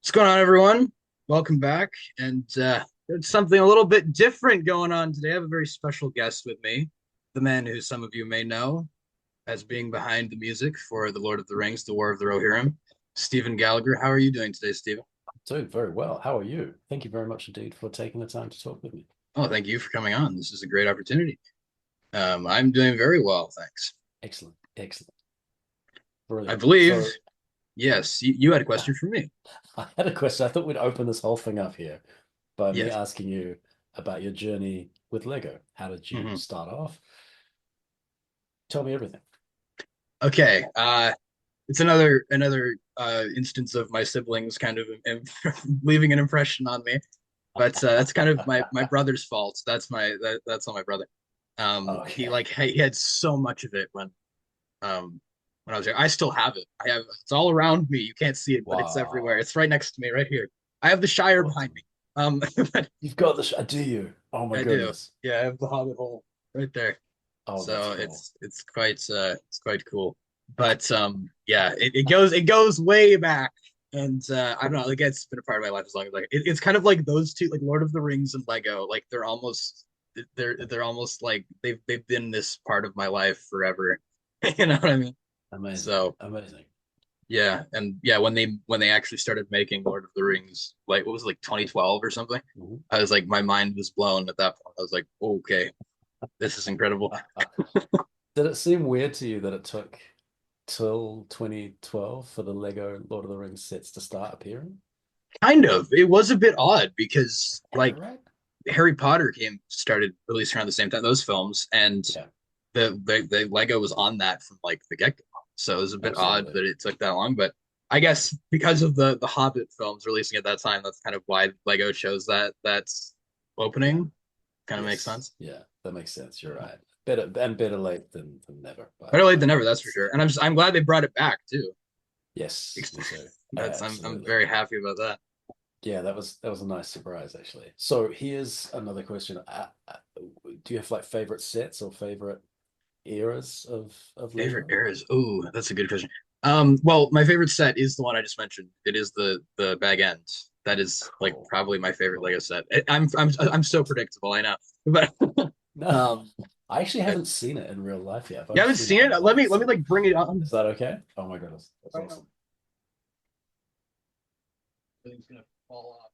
What's going on, everyone? Welcome back. And there's something a little bit different going on today. I have a very special guest with me, the man who some of you may know as being behind the music for The Lord of the Rings, The War of the Rohirrim, Stephen Gallagher. How are you doing today, Stephen? Doing very well. How are you? Thank you very much indeed for taking the time to talk with me. Oh, thank you for coming on. This is a great opportunity. I'm doing very well, thanks. Excellent. Excellent. I Brilliant. believe, So yes, you had a question for me. I had a question. I thought we'd open this whole thing up here by me Yes. asking you about your journey with Lego. How did you Mhm. start off? Tell me everything. Okay. It's another instance of my siblings kind of leaving an impression on me. But that's kind of my brother's fault. That's on my brother. He Okay. like he had so much of it when I was there. I still have it. I have it's all around me. You can't see it, but it's everywhere. Wow. It's right next to me, right here. I have the Shire behind Awesome. me. But You've got the do you? Oh my I do. goodness. Yeah, I have the Hobbit hole right there. Oh, that's So cool. it's quite cool. But yeah, it goes way back. And I don't know, like it's been a part of my life as long as it's kind of like those two, like Lord of the Rings and Lego, like they're almost like they've been this part of my life forever. You know what I mean? Amazing. So Amazing. yeah, and yeah, when they actually started making Lord of the Rings, like what was it, like 2012 or something, Mhm. I was like my mind was blown at that point. I was like, okay, this is incredible. Did it seem weird to you that it took till 2012 for the Lego Lord of the Rings sets to start appearing? Kind of. It was a bit odd because I know, like right? Harry Potter came started released around the same time, those films, and Yeah, the Lego was on that from like the get-go. So it was a bit odd absolutely. that it took that long, but I guess because of the Hobbit films releasing at that time, that's kind of why Lego chose that's Yeah. opening. Kind of makes Yes. sense. Yeah, that makes sense. You're right. Better late than never. But Better late than never, that's for sure. And I'm glad they brought it back too. yes, me too. I'm Absolutely. very happy about that. Yeah, that was a nice surprise actually. So here's another question. Do you have like favorite sets or favorite eras of Favorite Lego? eras? Oh, that's a good question. Well, my favorite set is the one I just mentioned. It is the Bag End. That is like Cool. probably my favorite Lego Cool. set. I'm so predictable, I know. But No, um, I actually haven't seen it in real life yet. I've you only haven't seen it seen it? online. Let me So like bring it on. is that okay? Oh my goodness, that's Right now, awesome. everything's gonna fall off.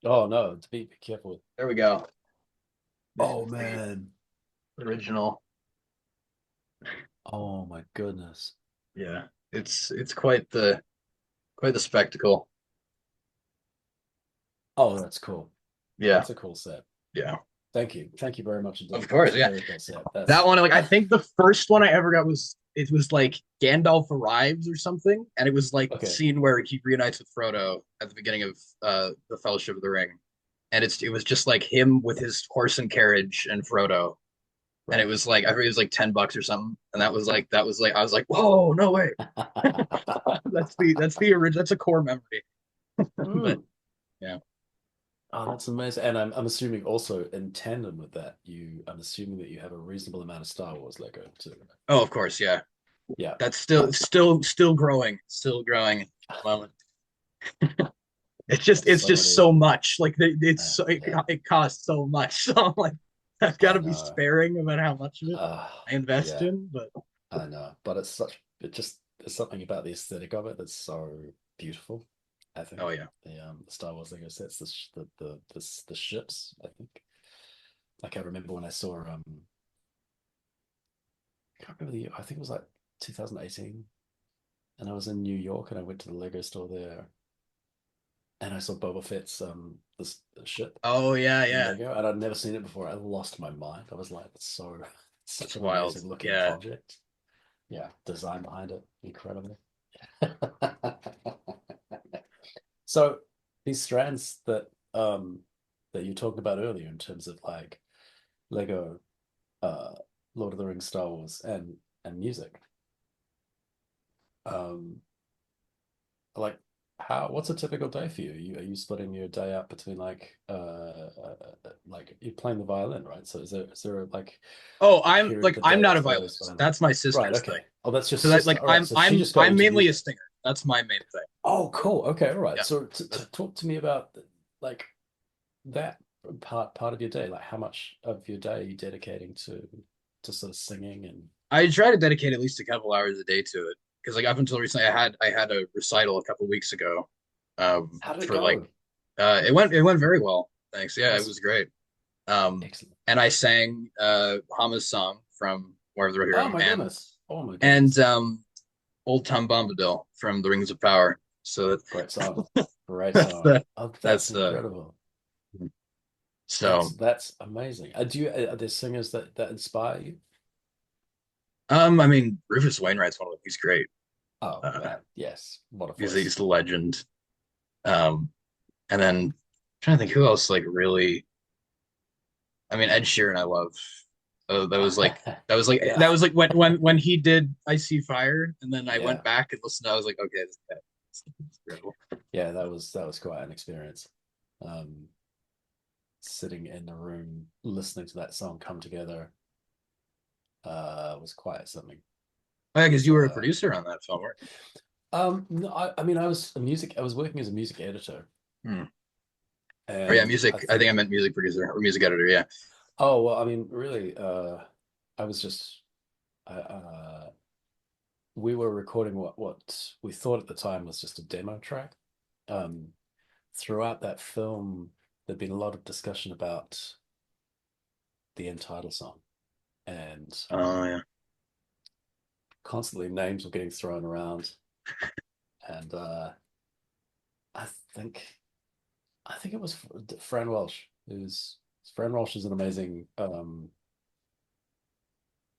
Oh no, be careful. There we go. This Oh is the man. original. Oh my goodness. Yeah, it's quite the spectacle. Oh, that's cool. Yeah, That's a cool set. yeah. Thank you. Thank you very much Of indeed. course, That's a yeah. very cool set. That That's one, like I think the first one I ever got was it was like Gandalf arrives or something, and it was like the okay. scene where he reunites with Frodo at the beginning of the Fellowship of the Ring, and it was just like him with his horse and carriage and Frodo, and it Right. was like I think it was like $10 or something, and that was like I was like, whoa, no way, that's the original, that's a core memory, but Mm. yeah. Oh, that's amazing. And I'm assuming also in tandem with that, I'm assuming that you have a reasonable amount of Star Wars Lego too. Oh, of course, yeah. Yeah. That's still growing, still growing at the moment. That's It's so just many. so much. Like it's so, Yeah, it costs so much. So I'm like, I've got I to be know. sparing about how much of it Uh, I invest yeah, in. But I know. But it just, there's something about the aesthetic of it that's so beautiful. I oh think yeah, the Star Wars Lego sets, the ships. I think like I remember when I saw I can't remember the year. I think it was like 2018, and I was in New York, and I went to the Lego store there, and I saw Boba Fett's this ship oh yeah, in yeah. Lego, and I'd never seen it before. I lost my mind. I was like, it's such It's an wild. amazing looking Yeah. project. Yeah, design behind it, incredible. So these strands that you talked about earlier in terms of like Lego, uh, Lord of the Rings, Star Wars, and music. Um, like what's a typical day for you? Are you splitting your day up between like you're playing the violin, right? So is there like Oh, a I'm period of like the I'm day not a that's always violinist. violin? That's my Right, sister's thing. okay. Oh, that's your So that sister. like All right, so she just got I'm into mainly a music. singer. That's my main thing. Oh, cool. Okay, all right. Yeah. So That's, talk to me about like that part of your day. Like how much of your day are you dedicating to sort of singing and I try to dedicate at least a couple hours a day to it because like up until recently, I had a recital a couple weeks ago, how did it for like go? it went very well. Thanks. Yeah, it Awesome. was great. Um, Excellent. and I sang Hama's song from War of the Oh Rohirrim my and goodness. Oh my and goodness. Old Tom Bombadil from The Rings of Power. So Great song. Great that's song. the Oh, that's that's incredible. so That's amazing. Do you are there singers that inspire you? I mean Rufus Wainwright's one of them. He's great. Oh Uh, man, yes. What a he's voice. the legend. Um, and then I'm trying to think who else like really. I mean Ed Sheeran, I love. That was like Yeah. when he did I See Fire, and then I went Yeah. back and listened. I was like, okay, this is incredible. Yeah, that was quite an experience. Um, Sitting in the room listening to that song come together was quite something. Oh, yeah, because Because you were a producer on that film, weren't no, I mean I was working as a music editor, you? Hmm. Or yeah, and I music. I think I think meant music producer or music editor. Yeah. oh well, I mean really I was just we were recording what we thought at the time was just a demo track. Um, Throughout that film, there'd been a lot of discussion about the end title song, and Oh yeah. constantly names were getting thrown around. And I think I think it was Fran Welsh. Fran Welsh is an amazing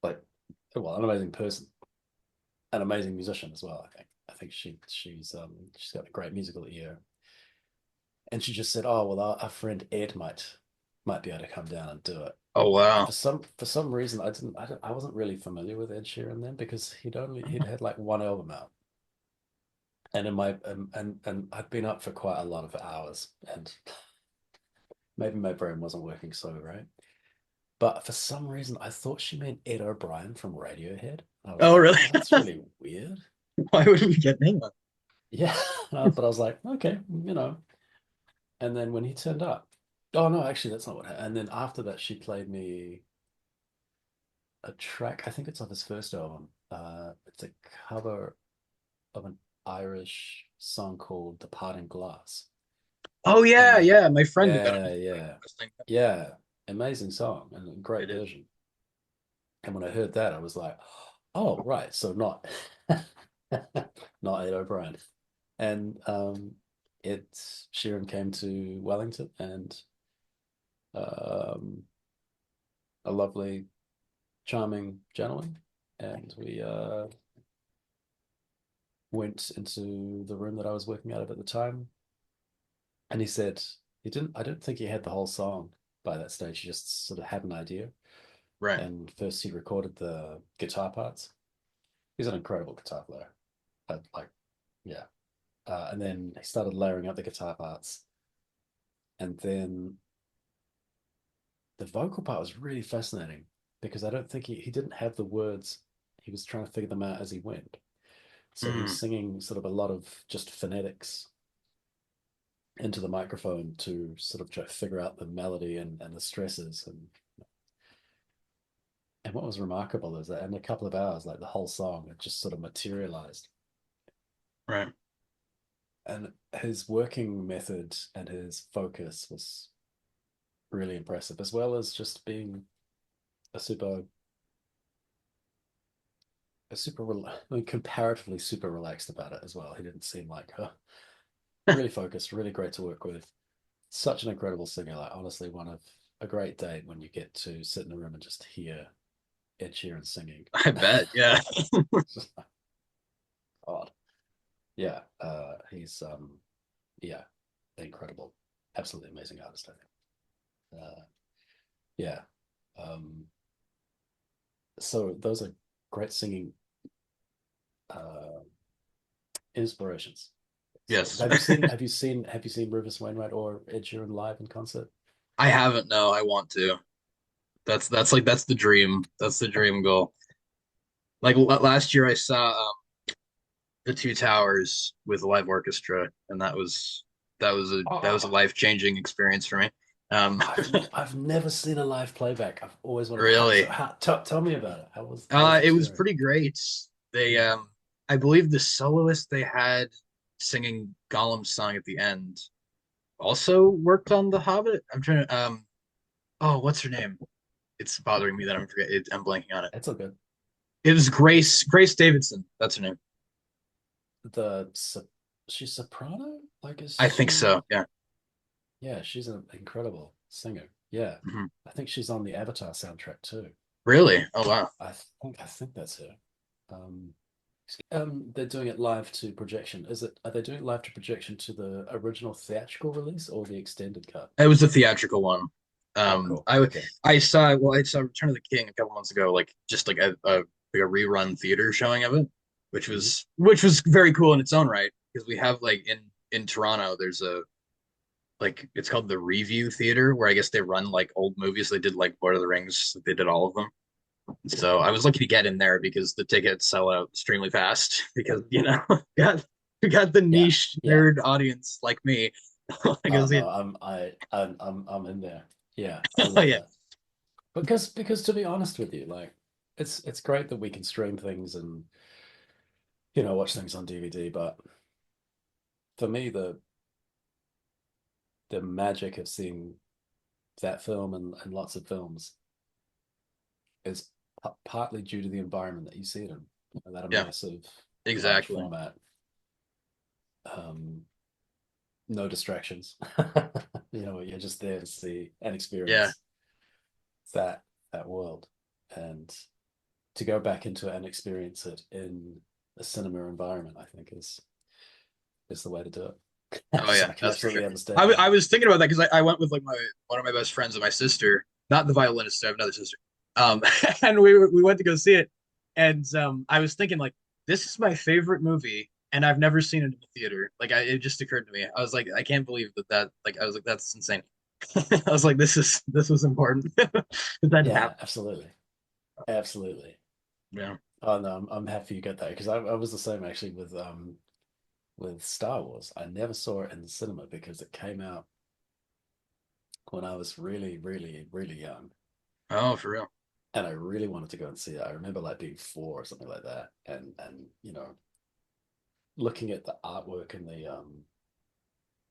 like an amazing person, an amazing musician as well. I think she's got a great musical ear, and she just said, "Oh well, our friend Ed might be able to come down and do it." Oh And wow. for some reason, I wasn't really familiar with Ed Sheeran then because he'd had like one album out, and in my and I'd been up for quite a lot of hours, and maybe my brain wasn't working so right. But for some reason, I thought she meant Ed O'Brien from Radiohead. I was Oh like, really? oh, that's really weird. Why would we get name on? Yeah, but I was like, okay, you know. And then when he turned up, oh no, actually, that's not what happened. And then after that, she played me a track. I think it's off his first album. It's a cover of an Irish song called "The Parting Glass." Oh yeah, And yeah. My friend had been on yeah, his yeah, listening. yeah, amazing song and a great It is. version. And when I heard that, I was like, oh, right. So not not Ed O'Brien. And Sheeran came to Wellington and um, a lovely, charming gentleman. And we went into the room that I was working out of at the time. And he said I don't think he had the whole song by that stage. He just sort of had an idea. Right. And first he recorded the guitar parts. He's an incredible guitar player. Like, yeah. And then he started layering up the guitar parts. And then the vocal part was really fascinating because I don't think he didn't have the words. He was trying to figure them out as he went. So he was Mm, singing sort of a lot of just phonetics into the microphone to sort of try to figure out the melody and the stresses. And what was remarkable is that in a couple of hours, like the whole song, it just sort of materialized. right. And his working method and his focus was really impressive, as well as just being a super I mean, comparatively super relaxed about it as well. He didn't seem like really focused, really great to work with. Such an incredible singer. Like honestly, one of a great date when you get to sit in the room and just hear Ed Sheeran singing. I bet. Yeah. Just like, odd. Yeah, he's yeah, incredible, absolutely amazing artist. I think. Yeah. Um, so those are great singing uh, inspirations. So Yes. have you seen Rufus Wainwright or Ed Sheeran live in concert? I haven't. No, I want to. That's the dream. That's the dream goal. Like last year, I saw the Two Towers with a live orchestra, and that was a Oh, life-changing experience for me. Um, I've never seen a live playback. I've always wanted. So really, tell me about it. How was the it was experience? pretty great. They, Mm. I believe the soloist they had singing Gollum's song at the end also worked on The Hobbit. I'm trying to, oh, what's her name? It's bothering me that I'm blanking on it. It's all good. It was Grace Davidson. That's her name. The she's soprano. Like, is I think she? so. Yeah. Yeah, she's an incredible singer. Yeah, Mhm. I think she's on the Avatar soundtrack too. Really? Oh wow. I think that's her. Um, they're doing it live to projection. Are they doing it live to projection to the original theatrical release or the extended cut? It was the theatrical one. Oh, Um, cool. I Okay. I saw Return of the King a couple months ago, like just like a rerun theater showing of it, Hmm. which was very cool in its own right because we have like in Toronto there's a like it's called the Review Theater where I guess they run like old movies. They did like Lord of the Rings. They did all of them. Cool. So I was lucky to get in there because the tickets sell out extremely fast because got we got the Yeah. niche Yeah. nerd audience like me. I Oh go see no, it. I'm in there. Yeah, I Oh love yeah, that. Because to be honest with you, like it's great that we can stream things and watch things on DVD, but for me the magic of seeing that film and lots of films is partly due to the environment that you see it in, that yeah, immersive large exactly. format, um, no distractions. You're just there to see and Yeah, experience that that world, and to go back into it and experience it in a cinema environment, I think is the way to do it. oh So yeah, I can that's for sure. absolutely understand I that. was thinking about that because I went with like my one of my best friends and my sister, not the violinist. I have another sister. And we went to go see it, and I was thinking like this is my favorite movie, and I've never seen it in the theater. Like it just occurred to me. I was like, I can't believe that like I was like that's insane. I was like, this was important that that Yeah, happened. absolutely, absolutely. Yeah. Oh no, I'm happy you got that because I was the same actually with Star Wars. I never saw it in the cinema because it came out when I was really, really, really young, Oh, for real. and I really wanted to go and see it. I remember like being 4 or something like that, and looking at the artwork and the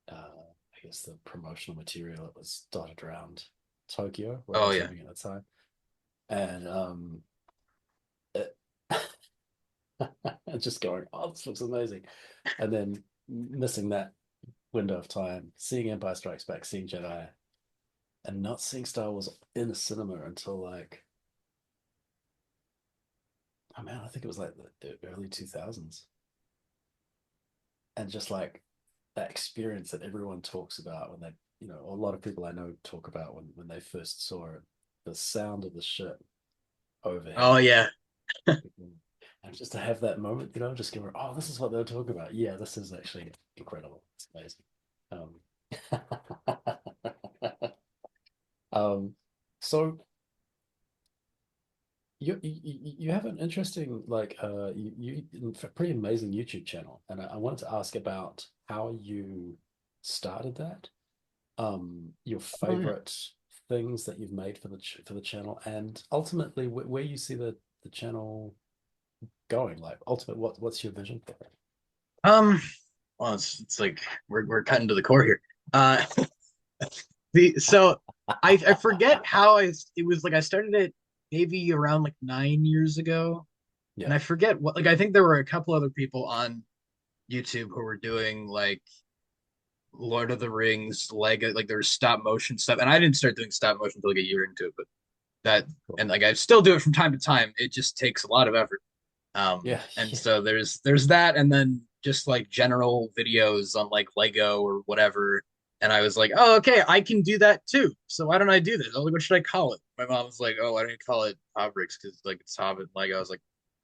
I guess the promotional material that was dotted around Tokyo where it Oh was yeah. living at the time, and it, and just going, oh, this looks amazing, and then missing that window of time, seeing Empire Strikes Back, seeing Jedi, and not seeing Star Wars in a cinema until like, oh man, I think it was like the early 2000s, and just like that experience that everyone talks about when they, a lot of people I know talk about when they first saw it, the sound of the ship Oh overhead, yeah. and just to have that moment, just going, oh, this is what they're talking about. Yeah, this is actually incredible. It's amazing. So you have an interesting like pretty amazing YouTube channel, and I wanted to ask about how you started that, your Oh yeah. favorite things that you've made for the channel, and ultimately where you see the channel going. Like, ultimate, what's your vision for it? Um, well, it's like we're cutting to the core here. Uh, the so I forget how it was like I started it maybe around like 9 years ago, and Yeah. I forget what like I think there were a couple other people on YouTube who were doing like Lord of the Rings, Lego, like there was stop motion stuff, and I didn't start doing stop motion until like a year into it, but that Cool. and like I still do it from time to time. It just takes a lot of effort. Yeah. And Yeah. so there's that, and then just like general videos on like Lego or whatever. And I was like, oh, okay, I can do that too. So why don't I do this? I was like, what should I call it? My mom was like, oh, why don't you call it Hobbricks? Because like it's Hobbit and Lego. I was like,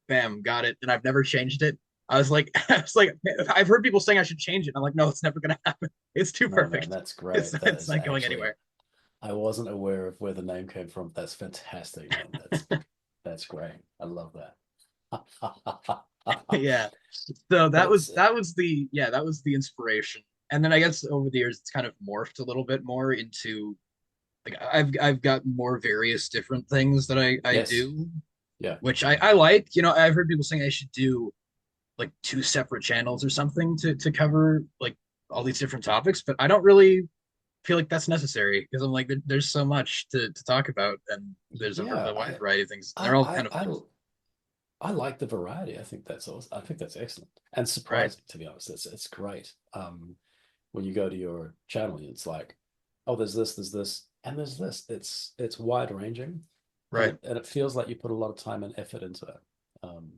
bam, got it. And I've never changed it. I was like, I was like, I've heard people saying I should change it. I'm like, no, it's never gonna happen. It's too No, man, perfect. that's great. That It's is not going actually, anywhere. I wasn't aware of where the name came from. That's fantastic, man. That's great. I love that. Yeah. So But it's that was the inspiration. And then I guess over the years it's kind of morphed a little bit more into like I've got more various different things that I yes, do, yeah, which I like. You know, I've heard people saying I should do like two separate channels or something to cover like all these different topics, but I don't really feel like that's necessary because I'm like there's so much to talk about and there's yeah. a wide variety of things. And they're I, all I, kind of I, like I like the variety. I think that's awesome. I think that's excellent and right, surprising, to be honest. It's great. When you go to your channel, it's like, oh, there's this, and there's this. It's wide ranging, and right. it feels like you put a lot of time and effort into it. Um,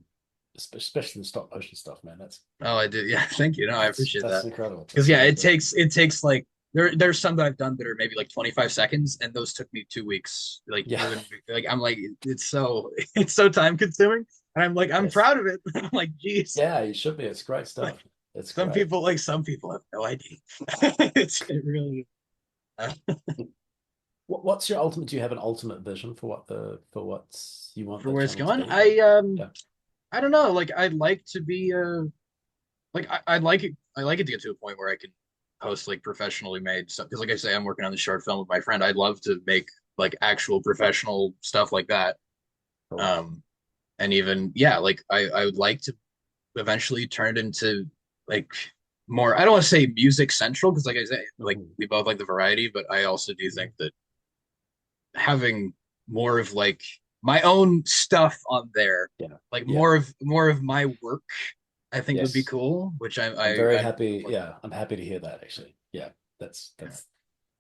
especially the stop motion stuff, man. Oh, I do. Yeah, thank you. No, I appreciate That's that. incredible. Because That's yeah, really great. it takes like there's some that I've done that are maybe like 25 seconds, and those took me 2 weeks. Like Yeah. even like I'm like it's so it's so time consuming, and I'm like I'm Yes. proud of it. I'm like, geez, Yeah, you should be. It's great like stuff. It's great. some people have no idea. It really What's your ultimate? Do you have an ultimate vision for what you want for the where it's channel to going. be? Yeah. I don't know. Like I'd like to be like I'd like it to get to a point where I can post like professionally made stuff because like I say I'm working on the short film with my friend. I'd love to make like actual professional stuff like that. Cool. um and even yeah, like I would like to eventually turn it into like more, I don't want to say music central because like I say like Mhm. we both like the variety, but I also do think that having more of like my own stuff on there, Yeah. like Yeah. more of my work, I think would be Yes. cool, which I'm very I'm happy. Yeah, I'm happy to hear that actually. Yeah, that's yeah. that's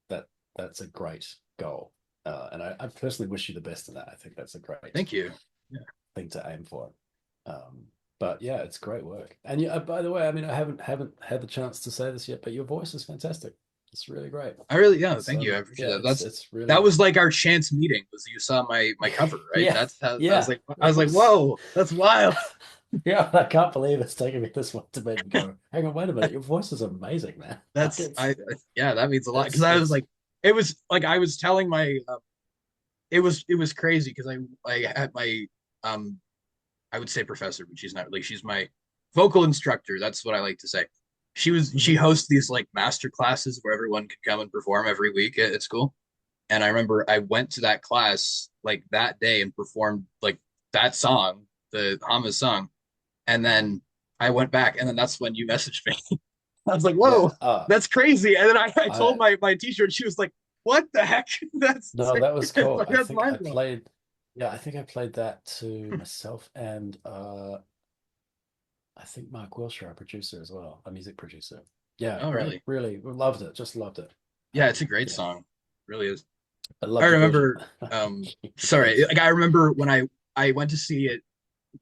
that that's a great goal. And I personally wish you the best in that. I think that's a great Thank you. Yeah. thing to aim for. But yeah, it's great work. And yeah, by the way, I mean I haven't had the chance to say this yet, but your voice is fantastic. It's really great. I really, yeah, It's thank you. I appreciate yeah, that. it's That really was like our chance meeting was you saw my cover, right? yeah, That's how yeah. I was It like, was whoa, that's wild. yeah, I can't believe it's taken me this one to make me go, hang on, wait a minute, your voice is amazing, man. Like That's yeah, that means a lot because I was it's like, it was like I was telling my it was crazy because I had my um I would say professor, but she's not really. She's my vocal instructor. That's what I like to say. She Mhm. hosts these like master classes where everyone can come and perform every week at school. And I remember I went to that class like that day and performed like that song, the Hama's song. And then I went back, and then that's when you messaged me. I was like, Yeah. "Whoa, that's crazy!" And then I told I my teacher, and she was like, "What the heck? That's no, that was cool. like I that's think I mind blowing." played yeah, I think I played that to myself and I think Mark Wilshire, our producer as well, a music producer. Yeah, Oh, great. really? Really loved it. Just loved it. Yeah, it's a great Yeah. song. It really is. I I loved your version. remember sorry, Thanks. like I remember when I went to see it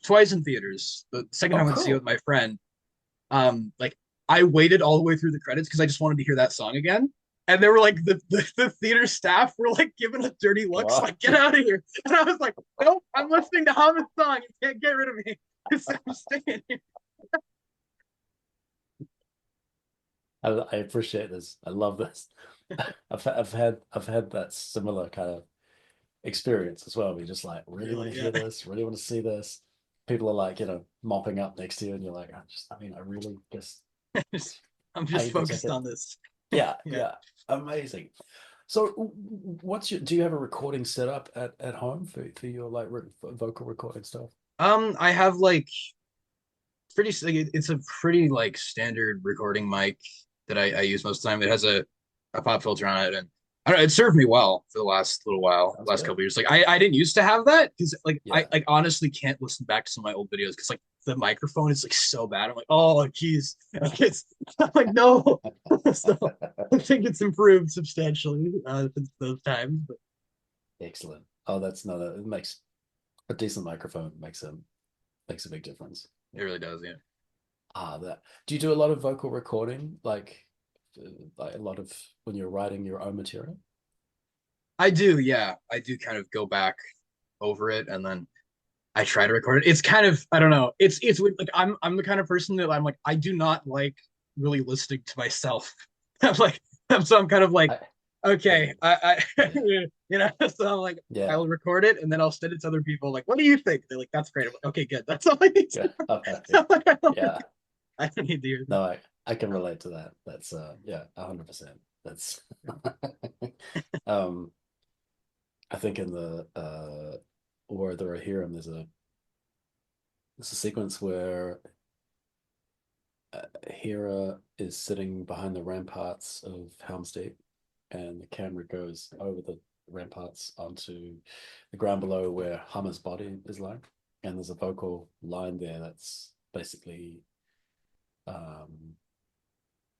twice in theaters. The second Oh, time I went to see it with cool. my friend, like I waited all the way through the credits because I just wanted to hear that song again. And they were like the theater staff were like giving us dirty looks, Wow. like get out of here. And I was like, nope, I'm listening to Hamad's song. You can't get rid of me because I'm staying here. I appreciate this. I love this. I've had that similar kind of experience as well. We just like really want Really, to yeah. hear this, really want to see this. People are like, mopping up next to you, and you're like, I mean, I really just I'm just paid the focused ticket. on this. Yeah, Yeah. yeah, amazing. So, do you have a recording set up at home for your like vocal recording stuff? I have like pretty like, it's a pretty like standard recording mic that I use most of the time. It has a pop filter on it, and I don't know, it served me well for the last little while, Sounds last good. couple years. Like I didn't used to have that because like I Yeah. like honestly can't listen back to some of my old videos because like the microphone is like so bad. I'm like, oh geez, like it's I'm like no. So I think it's improved substantially since those times. But Excellent. Oh, that's not a, it makes a decent microphone makes a big difference. it really does, yeah. That. Do you do a lot of vocal recording, like a lot of when you're writing your own material? I do, yeah. I do kind of go back over it and then I try to record it. It's kind of I don't know. It's like I'm the kind of person that I'm like I do not like really listening to myself. I'm like so I'm kind of like I Okay, And I yeah, so I'm like, yeah, I'll record it and then I'll send it to other people. Like, what do you think? They're like, that's great. I'm like, okay, good. That's all I need to yeah. know. I'm happy. I'm like, Yeah. I don't need to hear that. No, I can relate to that. That's yeah, 100%. That's um I think in the War of the Rohirrim there's a sequence where Hera is sitting behind the ramparts of Helm's Deep, and the camera goes over the ramparts onto the ground below where Hummer's body is lying, and there's a vocal line there that's basically um,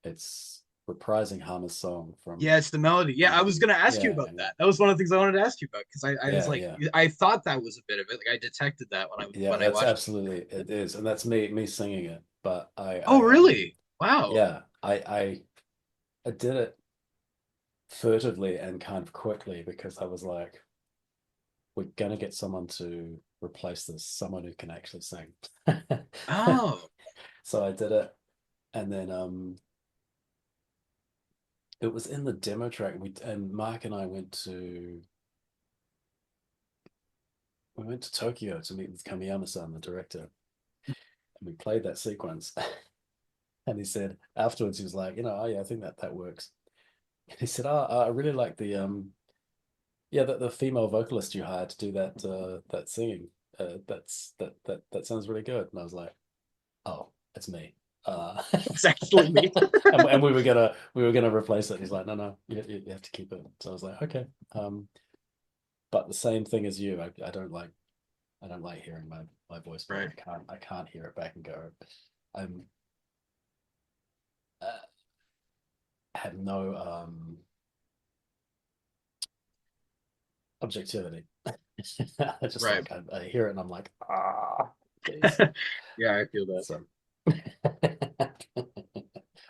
it's reprising Hummer's song Yeah, from it's the melody. the Yeah, I was movie. gonna ask you Yeah, about and that. That was one of the things I wanted to ask you about because I was yeah, like, yeah, I thought that was a bit of it. Like I detected that yeah. when I That's watched. absolutely it is, and that's me singing it. But Oh, really? Wow. yeah, I did it furtively and kind of quickly because I was like, we're gonna get someone to replace this, someone who can actually sing. Oh, So I did it, and then it was in the demo track. And Mark and I went to Tokyo to meet with Kamiyama-san, the director, and we played that sequence. And he said afterwards, he was like, oh yeah, I think that works. And he said, oh, I really like the yeah, the female vocalist you hired to do that singing. That sounds really good. And I was like, oh, it's me. it's actually me. And we were gonna replace it. He's like, no, no, you have to keep it. So I was like, okay. But the same thing as you, I don't like hearing my voice back. Right. I can't hear it back and go. I'm uh, have no objectivity. I just Right. like I hear it and I'm like, please. Yeah, I feel that. So,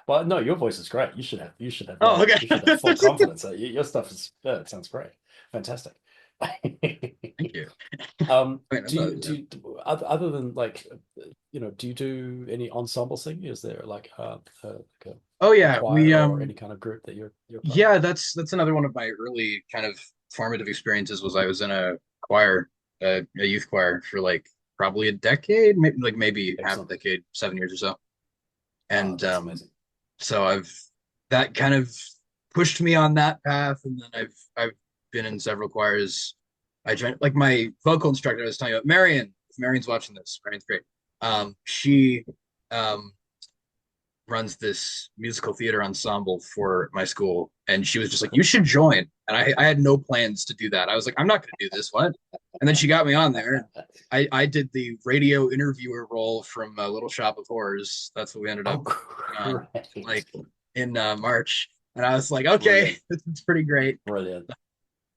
well, no, your voice is great. You should have Oh, that. okay. You should have full confidence. Your stuff is it sounds great, fantastic. Thank you. Wait, Do you other than like do you do any ensemble singing? Is there like Oh a yeah, we choir or any kind of group that you're part of? yeah, that's another one of my early kind of formative experiences was I was in a choir, a youth choir for like probably a decade, maybe half a Excellent. decade, 7 years or so. Oh, And that's amazing. so I've that kind of pushed me on that path, and then I've been in several choirs. I joined like my vocal instructor I was telling you about, Marion. If Marion's watching this, Marion's great. She um runs this musical theater ensemble for my school, and she was just like, "You should join." And I had no plans to do that. I was like, "I'm not going to do this one." And then she got me on there. I did the radio interviewer role from Little Shop of Horrors. That's what we ended Oh, up on, great. like in March. And I was like, "Okay, Brilliant. this is pretty great." Brilliant.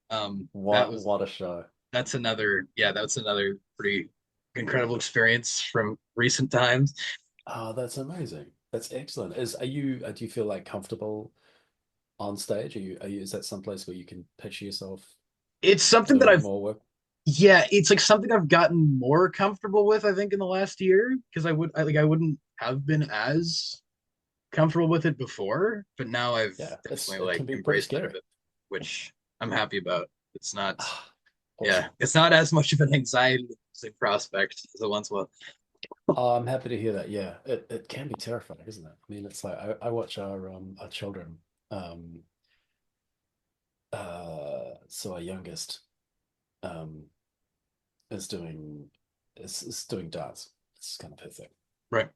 That What was what a show. that's another yeah, that's another pretty incredible experience from recent times. Oh, that's amazing. That's excellent. Do you feel like comfortable on stage? Is that someplace where you can picture yourself It's something that doing I've more work? Yeah, it's like something I've gotten more comfortable with, I think, in the last year because I wouldn't have been as comfortable with it before, but now I've Yeah, definitely it like can be pretty embraced it a scary. bit, which I'm happy about. It's not, Ah, yeah, awesome. it's not as much of an anxiety prospect as it once was. Oh, I'm happy to hear that. Yeah, it can be terrifying, isn't it? I mean, it's like I watch our children. Um, so our youngest um is doing is doing dance. It's kind of her thing. Right,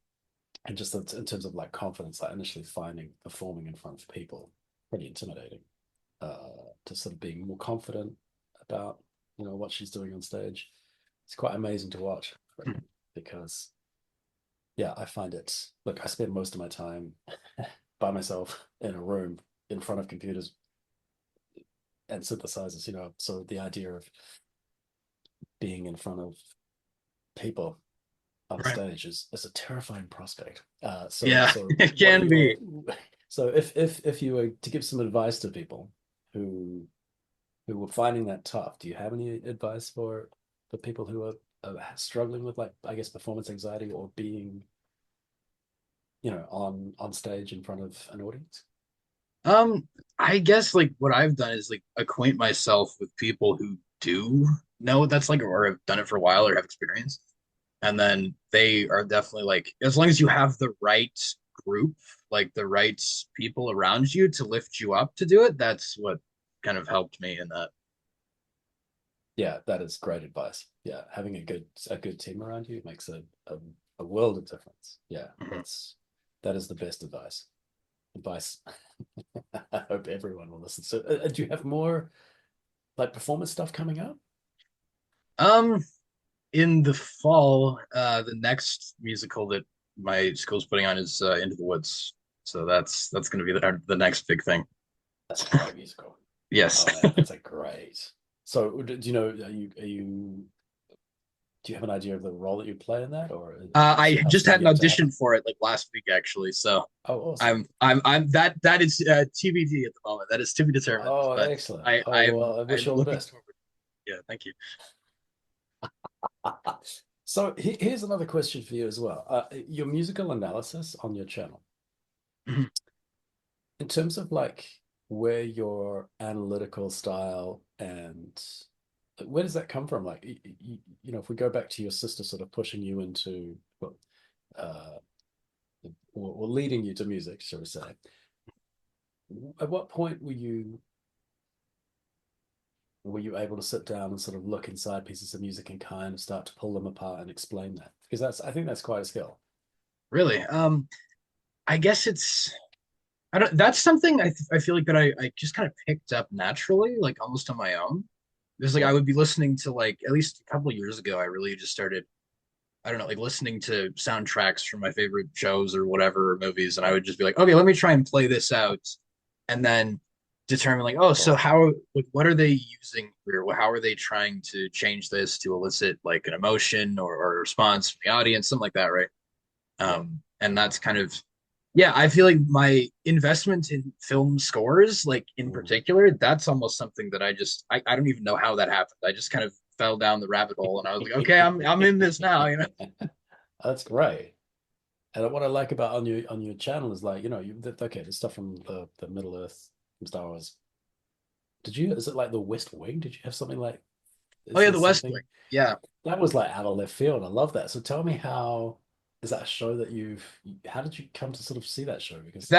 And just in terms of like confidence, like initially finding performing in front of people pretty intimidating. To sort of being more confident about what she's doing on stage. It's quite amazing to watch because yeah, I find it. Look, I spend most of my time by myself in a room in front of computers and synthesizers. So the idea of being in front of people on right. stage is a terrifying prospect. So Yeah, so it what are can your be. so if you were to give some advice to people who who were finding that tough, do you have any advice for people who are struggling with like I guess performance anxiety or being on stage in front of an audience? Um, I guess like what I've done is like acquaint myself with people who do know what that's like or have done it for a while or have experience. And then they are definitely like, as long as you have the right group, like the right people around you to lift you up to do it, that's what kind of helped me in that. Yeah, that is great advice. Yeah, having a good team around you makes a world of difference. Yeah, Mhm. that is the best advice. Advice. I hope everyone will listen. So, do you have more like performance stuff coming up? Um, in the fall, the next musical that my school's putting on is Into the Woods. So that's going to be the next big thing. That's a great musical. Yes. Oh man, that's a great. So, do you know? Do you have an idea of the role that you play in that, or is I have just still had an yet to audition happen? for it like last week actually. So Oh, awesome. I'm that is TBD at the moment. That is to be determined. Oh, But excellent. I Oh, I'm well, I wish I'm you all the looking best. forward. Yeah, thank you. So here's another question for you as well. Your musical analysis on your channel, in terms of like where your analytical style and where does that come from? Like, if we go back to your sister sort of pushing you into, well, uh, or leading you to music, shall we say? At what point were you able to sit down and sort of look inside pieces of music and kind of start to pull them apart and explain that? Because I think that's quite a skill. Really. I guess I don't that's something I feel like that I just kind of picked up naturally, like almost on my own. Because like I Yeah. would be listening to like at least a couple of years ago, I really just started I don't know, like listening to soundtracks from my favorite shows or whatever or movies, and I would just be like, okay, let me try and play this out, and then determine like, oh, so Cool. how, like, what are they using here? How are they trying to change this to elicit like an emotion or a response from the audience, something like that, right? Yeah. And that's kind of, yeah, I feel like my investment in film scores, like in Mm. particular, that's almost something that I don't even know how that happened. I just kind of fell down the rabbit hole, and I was like, okay, I'm in this now, you know. That's great. And what I like about on your channel is like, okay, the stuff from the Middle Earth from Star Wars. Is it like the West Wing? Did you have something like, Oh is yeah, there The West Wing. something Yeah, that was like out of left field? I love that. So tell me how, is that a show that how did you come to sort of see that show? Because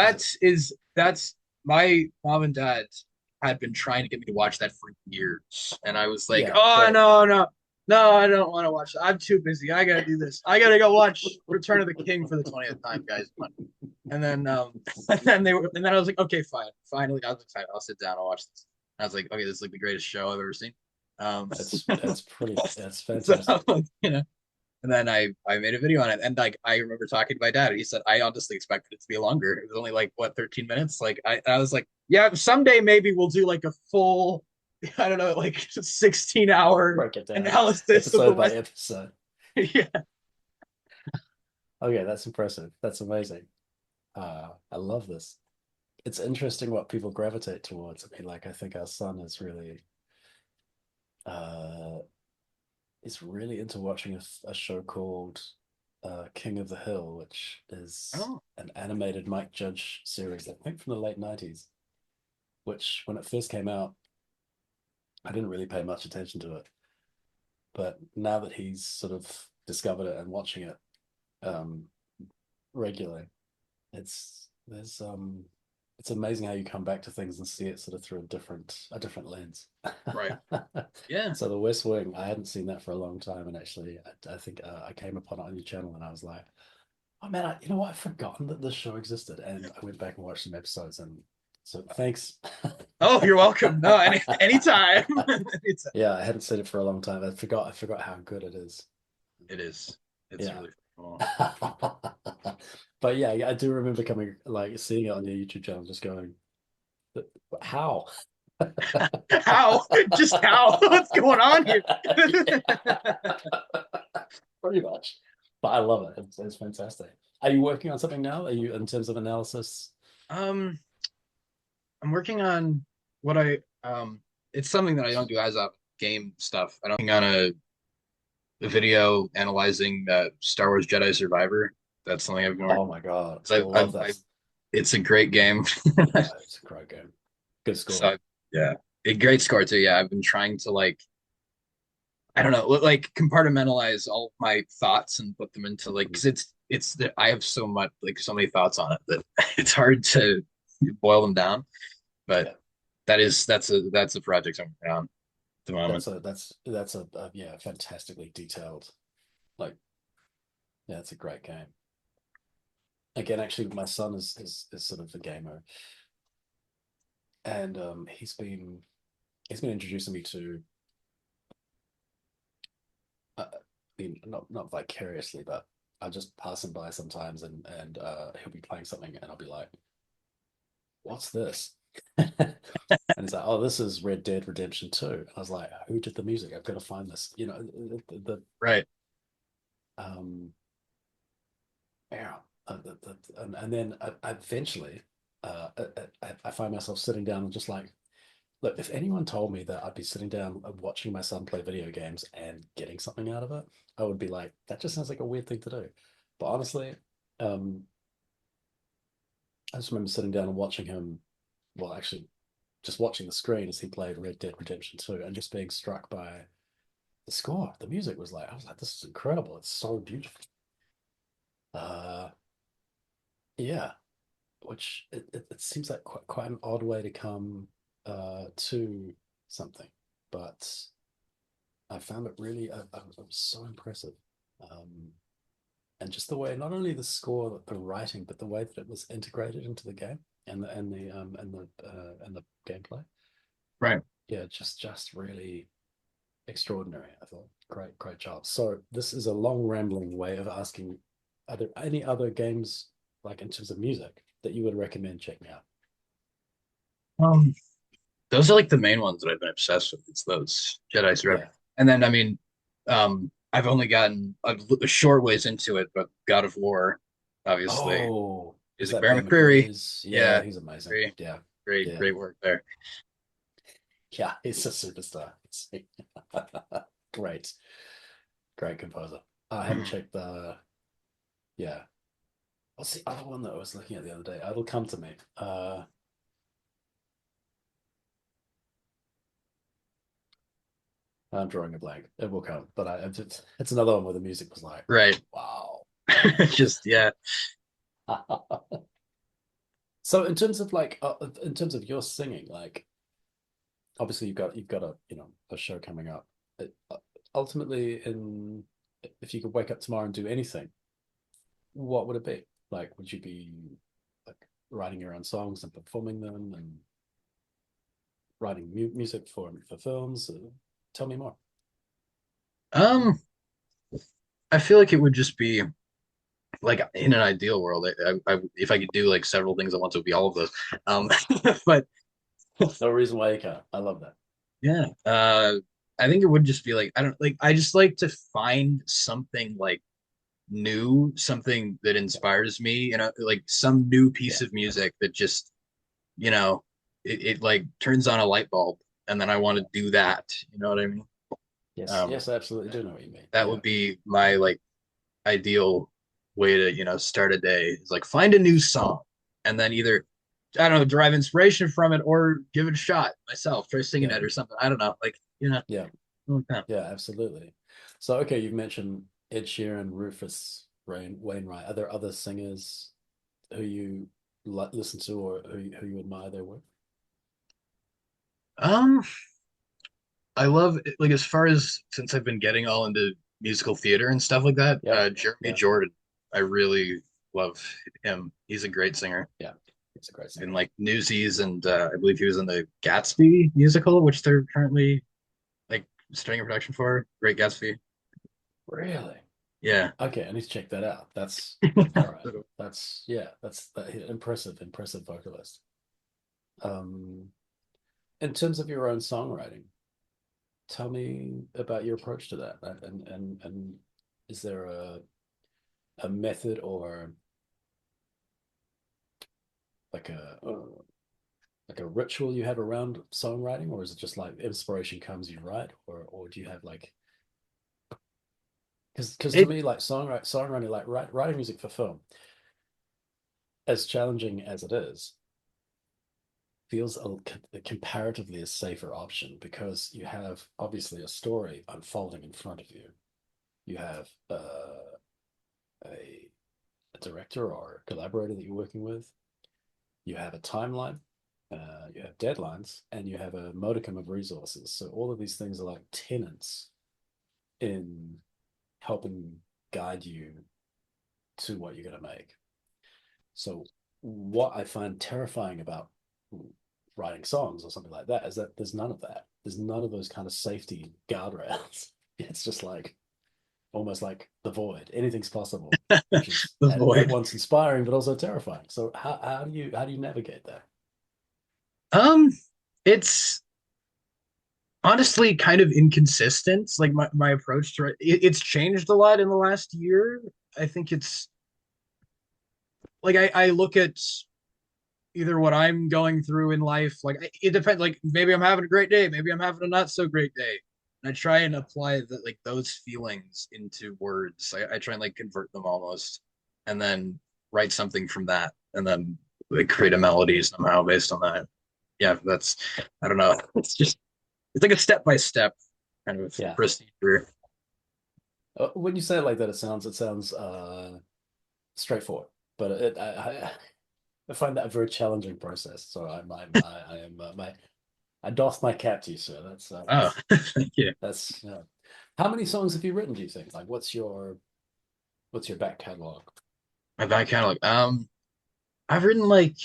is it, that's my mom and dad had been trying to get me to watch that for years, and I was like, yeah, oh great. no, no, no, I don't want to watch it. I'm too busy. I gotta do this. I gotta go watch Return of the King for the 20th time, guys. Come on. And then and then I was like, okay, fine. Finally, I was like, fine, I'll sit down, I'll watch this. I was like, okay, this is like the greatest show I've ever seen. That's So fantastic. and then I made a video on it, and like I remember talking to my dad, and he said I honestly expected it to be longer. It was only like what 13 minutes. Like I was like, yeah, someday maybe we'll do like a full, I don't know, like 16-hour Break it down analysis of the episode by West. episode. Yeah, Okay, that's impressive. That's amazing. I love this. It's interesting what people gravitate towards. I mean, like I think our son uh is really into watching a show called King of the Hill, which is oh, an animated Mike Judge series, I think from the late 90s, which when it first came out, I didn't really pay much attention to it. But now that he's sort of discovered it and watching it um regularly, there's it's amazing how you come back to things and see it sort of through a different lens. right, yeah. So the West Wing, I hadn't seen that for a long time, and actually, I think I came upon it on your channel, and I was like, "Oh man, you know what? I've forgotten that this show existed." And I went back and watched some episodes, and so thanks. Oh, you're welcome. No, anytime. Anytime. Yeah, I hadn't seen it for a long time. I forgot how good it is. It is. It's Yeah. really cool. But yeah, I do remember coming like seeing it on your YouTube channel, just going, how? How? Just how? What's going on here? Pretty much. But I love it. It's fantastic. Are you working on something now? Are you in terms of analysis? um, I'm working on what I it's something that I don't do as a game stuff. I'm working on a video analyzing Star Wars Jedi Survivor. That's something I've been working Oh my God. on. I love I that. it's a great game. Yeah, it's a great game. Good score. So yeah, a great score too. Yeah, I've been trying to like I don't know, like compartmentalize all of my thoughts and put them into like Mhm. because it's that I have so much like so many thoughts on it that it's hard to boil them down. But Yeah, that's a project I'm working on at the moment. that's a yeah, fantastically detailed. Like, yeah, it's a great game. Again, actually, my son is sort of a gamer, and he's been introducing me to, I mean, not vicariously, but I just pass him by sometimes, and he'll be playing something, and I'll be like, "What's this?" And he's like, "Oh, this is Red Dead Redemption 2." And I was like, "Who did the music? I've got to find this." Right. Um, yeah, and then eventually, I find myself sitting down and just like, look, if anyone told me that I'd be sitting down and watching my son play video games and getting something out of it, I would be like, that just sounds like a weird thing to do. But honestly, um, I just remember sitting down and watching him, well, actually, just watching the screen as he played Red Dead Redemption 2 and just being struck by the score. The music was like, I was like, this is incredible. It's so beautiful. Uh, yeah, which it seems like quite an odd way to come to something, but I found it really, it was so impressive. Um, and just the way, not only the score, the writing, but the way that it was integrated into the game and the gameplay. Right. Yeah, just really extraordinary. I thought, great job. So this is a long rambling way of asking, are there any other games like in terms of music that you would recommend checking out? Um, those are like the main ones that I've been obsessed with. It's those Jedi Survivor. Yeah. And then I mean, I've only gotten a short ways into it, but God of War, obviously, Oh, is music that Bear Ben McCreary. McCreary's? Yeah, Yeah, he's amazing. great, Yeah, great, yeah, great work there. yeah. He's a superstar. Great, great composer. I haven't checked the. Yeah. What's the other one that I was looking at the other day? It'll come to me. I'm drawing a blank. It will come, but it's another one where the music was like, Right. wow. Just yeah. So in terms of like, in terms of your singing, like obviously you've got a a show coming up. Ultimately, in if you could wake up tomorrow and do anything, what would it be? Like, would you be like writing your own songs and performing them and writing music for films? Tell me more. Um, I feel like it would just be like in an ideal world, if I could do like several things at once, it would be all of those. Um, but No reason why you can't. I love that. yeah, I think it would just be like I don't like I just like to find something like new, something that Yeah, inspires me, like some new yeah, piece of music that just, you know, it like turns on a light bulb and then I want yeah. to do that. You know what I mean? Yes, Um, yes, I absolutely do know what you mean. that Yeah, would be my like ideal way to, start a day is like find a new song and then either I don't know, derive inspiration from it or give it a shot myself, try singing yeah, it or something. I don't know, like yeah, like that. yeah, absolutely. So, okay, you've mentioned Ed Sheeran, Rufus Wainwright. Are there other singers who you listen to or who you admire their work? Um, I love like as far as since I've been getting all into musical theater and stuff like that, Yeah, Jeremy yeah, Jordan. I really love him. He's a great singer. yeah. It's a great In singer. like Newsies and I believe he was in the Gatsby musical, which they're currently like starting a production for. Great Gatsby. Really? Yeah. Okay, I need to check that out. That's all right. That's yeah, that's impressive vocalist. Um, in terms of your own songwriting, tell me about your approach to that. And is there a method or like a ritual you have around songwriting, or is it just like inspiration comes, you write, or do you have like because to It me like songwriting like writing music for film, as challenging as it is, feels comparatively a safer option because you have obviously a story unfolding in front of you. You have a, a director or a collaborator that you're working with. You have a timeline. You have deadlines, and you have a modicum of resources. So all of these things are like tenants in helping guide you to what you're going to make. So what I find terrifying about writing songs or something like that is that there's none of that. There's none of those kind of safety guardrails. It's just like almost like the void. Anything's possible, which is The at void. once inspiring but also terrifying. So how do you navigate that? Um, it's honestly kind of inconsistent. Like my approach to it's changed a lot in the last year. I think it's like I look at either what I'm going through in life. Like it depends. Like maybe I'm having a great day, maybe I'm having a not so great day. And I try and apply like those feelings into words. I try and like convert them almost, and then write something from that, and then like create a melody somehow based on that. Yeah, that's I don't know. It's just it's like a step by step kind of Yeah. procedure. When you say it like that, it sounds straightforward, but I find that a very challenging process. So I am I doff my cap to you, sir. Oh, thank you. That's how many songs have you written, do you think? Like what's your back catalog? My back catalog. I've written like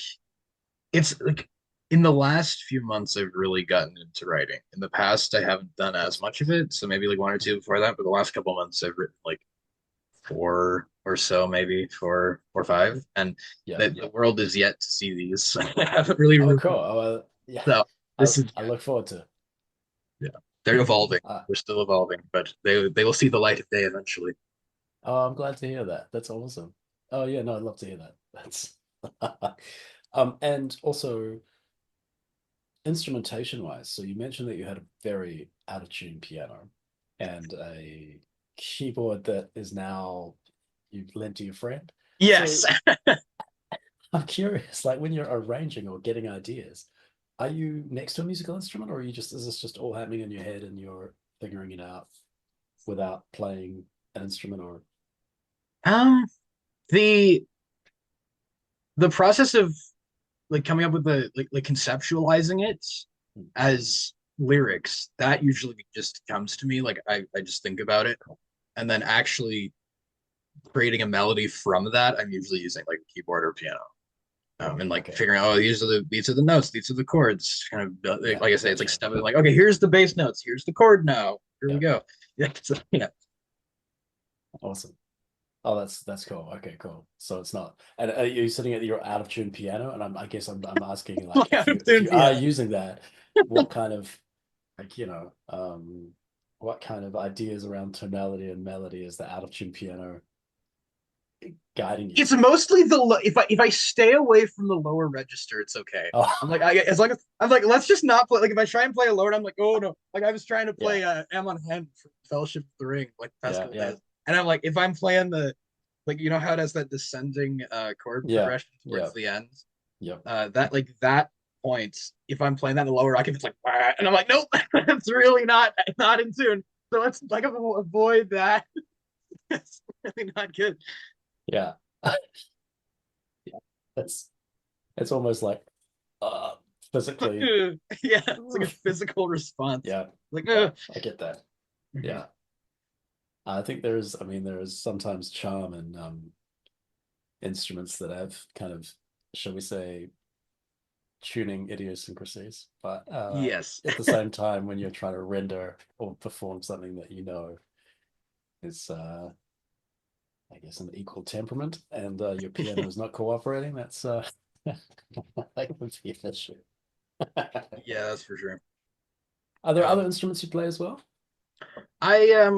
it's like in the last few months I've really gotten into writing. In the past I haven't done as much of it, so maybe like one or two before that, but the last couple of months I've written like four or so, maybe four or five. And Yeah. the world is yet to see these. So I haven't really Oh, reviewed. cool. Oh, yeah. So I this is I look forward to yeah. They're evolving. uh, They're still evolving, but they will see the light of day eventually. oh, I'm glad to hear that. That's awesome. Oh yeah, no, I'd love to hear that. That's and also instrumentation wise, so you mentioned that you had a very out of tune piano and a keyboard that is now you've lent to your friend. So Yes. I'm curious, like when you're arranging or getting ideas, are you next to a musical instrument or are you just is this just all happening in your head and you're figuring it out without playing an instrument or Um, the the process of like coming up with the like conceptualizing it as lyrics, that usually just comes to me. Like I just think about it, and then actually creating a melody from that, I'm usually using like a keyboard or piano. And like okay. figuring out, oh, these are the notes, these are the chords. Kind of like Yeah, I say, it's like gotcha. stuff like, okay, here's the bass notes, here's the chord now. Here we Yeah, go. Yeah, so, yeah. awesome. Oh, that's cool. Okay, cool. So it's not, and are you sitting at your out of tune piano? And I guess I'm asking like Out of if tune you are piano. using that, what kind of like what kind of ideas around tonality and melody is the out of tune piano guiding you? It's mostly if I stay away from the lower register, it's okay. I'm Oh, like as long as I'm like let's just not play like if I try and play a lower, I'm like oh no like I was trying to yeah, play M on Hen from Fellowship of the Ring like the past yeah, couple yeah, days, and I'm like if I'm playing the like you know how it has that descending chord yeah, progression yeah, towards the end, yep. that like that point if I'm playing that in the lower octave it's like "Ah," and I'm like nope it's really not in tune, so let's like avoid that. It's really not good. Yeah. Yeah. That's it's almost like uh physically. Yeah, it's like a physical response. Yeah, Like, yeah, I get that. Mhm. Yeah. I think there is sometimes charm in instruments that have kind of, shall we say, tuning idiosyncrasies. But Yes. at the same time, when you're trying to render or perform something that is, I guess, an equal temperament, and your piano is not cooperating, that would be an issue. Yeah, that's for sure. Are there other Um, instruments you play as well? I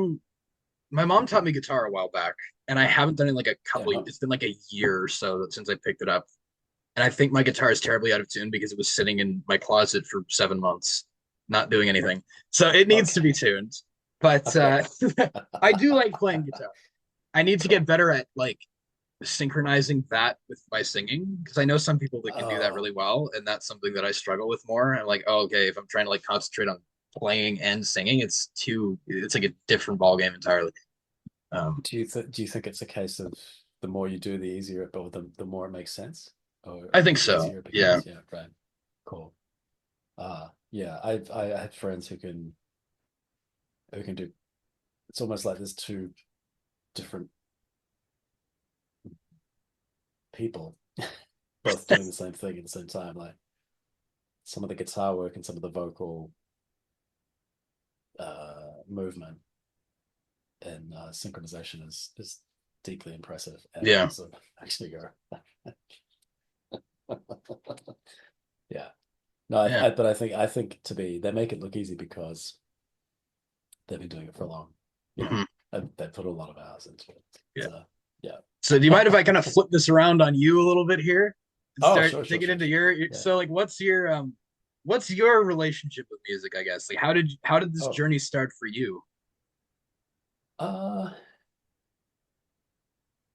my mom taught me guitar a while back, and I haven't done it in like a Yeah, couple. no. It's been like a year or so since I picked it up, and I think my guitar is terribly out of tune because it was sitting in my closet for 7 months, not doing anything. So it needs to be Okay. tuned. But Okay. I do like playing guitar. I need to get Cool. better at like synchronizing that with my singing because I know some people that can do that Oh, really well, and that's something that I struggle with more. I'm like, oh, okay, if I'm trying to like concentrate on playing and singing, it's like a different ball game entirely. Um, do you think it's a case of the more you do, the easier it, but the more it makes sense, I or think the so. easier it Yeah. becomes? Yeah, right. Cool. Yeah, I had friends who can do. It's almost like there's two different people both doing the same thing at the same time. Like some of the guitar work and some of the vocal movement and synchronization is deeply impressive, and Yeah. also makes me go, yeah. No, Yeah. but I think to be they make it look easy because they've been doing it for long. You know, Mhm. they put a lot of hours into it. Yeah. So yeah. So do you mind if I kind of flip this around on you a little bit here and Oh, start sure, sure, digging sure, into sure. your Yeah. so like what's your relationship with music, I guess? Like how did this Oh, journey start for you? uh,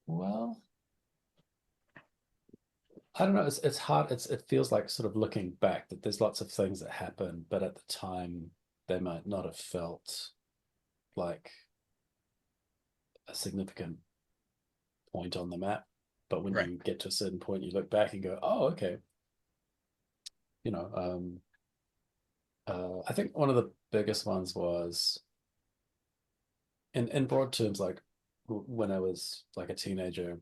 well, I don't know. It's hard. It feels like sort of looking back that there's lots of things that happen, but at the time they might not have felt like a significant point on the map. But when Right. you get to a certain point, you look back and go, "Oh, okay." You know, I think one of the biggest ones was in broad terms, like when I was like a teenager,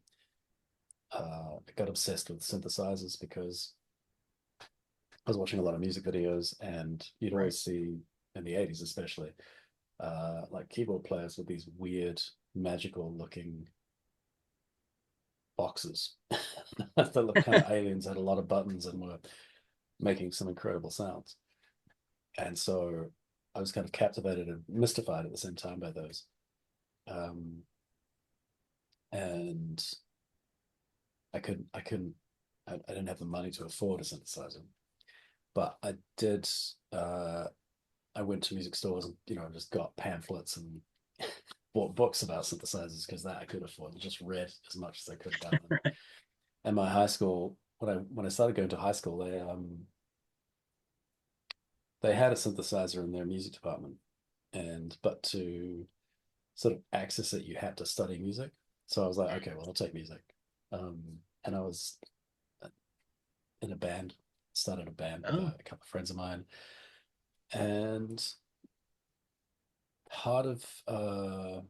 I got obsessed with synthesizers because I was watching a lot of music videos, and you'd Right. always see in the 80s, especially, like keyboard players with these weird, magical looking boxes that looked kind of aliens, had a lot of buttons, and were making some incredible sounds. And so I was kind of captivated and mystified at the same time by those. Um, and I didn't have the money to afford a synthesizer, but I did. Uh, I went to music stores and just got pamphlets and bought books about synthesizers because that I could afford. And just read as much as I could about them. Right. And my high school, when I started going to high school, they had a synthesizer in their music department, and but to sort of access it, you had to study music. So I was like, okay, well, I'll take music. And I was in a band, started a band with Oh, a couple of friends of mine, and part of part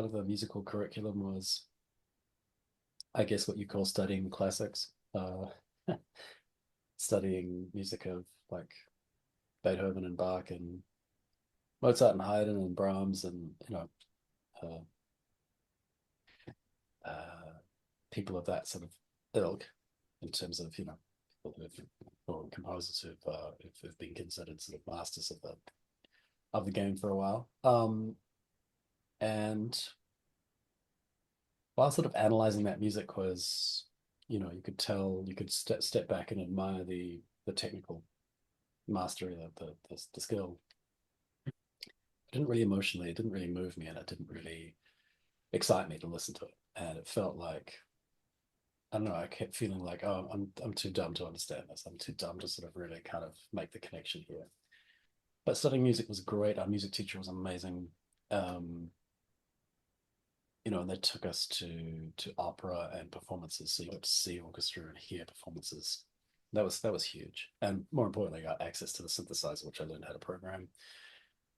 of the musical curriculum was, I guess, what you call studying classics, studying music of like Beethoven and Bach and Mozart and Haydn and Brahms and uh, uh, people of that sort of ilk, in terms of people or composers who've been considered sort of masters of the game for a while. And while sort of analyzing that music was, you could tell, you could step back and admire the technical mastery of the skill. It didn't really emotionally, it didn't really move me, and it didn't really excite me to listen to it. And it felt like, I don't know, I kept feeling like, oh, I'm too dumb to understand this. I'm too dumb to sort of really kind of make the connection here. But studying music was great. Our music teacher was amazing. Um, and they took us to opera and performances, so you got to see orchestra and hear performances. That was huge, and more importantly, I got access to the synthesizer, which I learned how to program.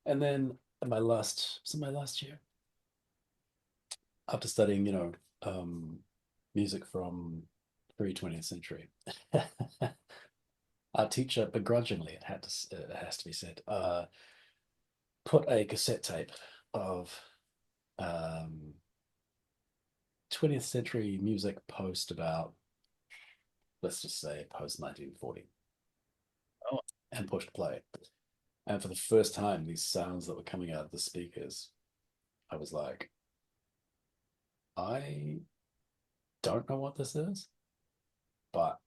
And then my last year, after studying, music from pre-20th century, our teacher begrudgingly, it has to be said, put a cassette tape of um, 20th century music post about, let's just say, post 1940, oh, and pushed play. And for the first time, these sounds that were coming out of the speakers, I was like, I don't know what this is, but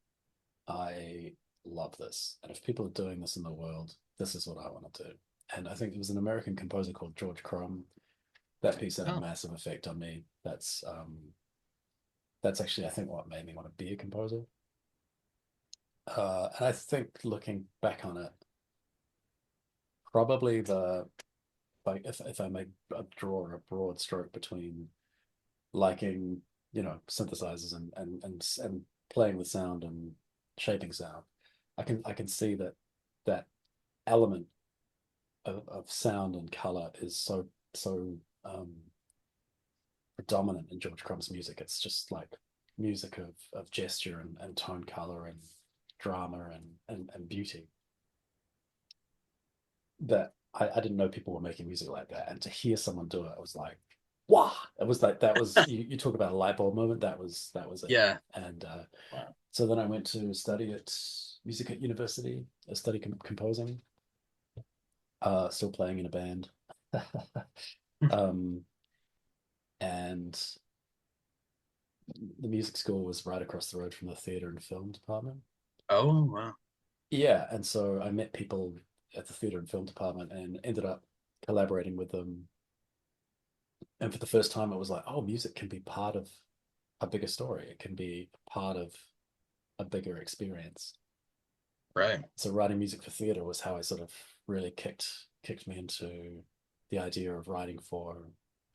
I love this. And if people are doing this in the world, this is what I want to do. And I think it was an American composer called George Crumb that piece had a Oh, massive effect on me. That's actually, I think, what made me want to be a composer. And I think looking back on it, probably the like if I make draw a broad stroke between liking, synthesizers and playing with sound and shaping sound, I can see that element of sound and color is so um, predominant in George Crumb's music. It's just like music of gesture and tone color and drama and beauty that I didn't know people were making music like that. And to hear someone do it, I was like, wow. It was like that was you talk about a light bulb moment. That was it. yeah. And Wow. so then I went to study at music at university. I studied composing, still playing in a band. um, and the music school was right across the road from the theater and film department. Oh, wow. Yeah, and so I met people at the theater and film department and ended up collaborating with them. And for the first time, it was like, oh, music can be part of a bigger story. It can be part of a bigger experience. Right. So writing music for theater was how I sort of really kicked me into the idea of writing for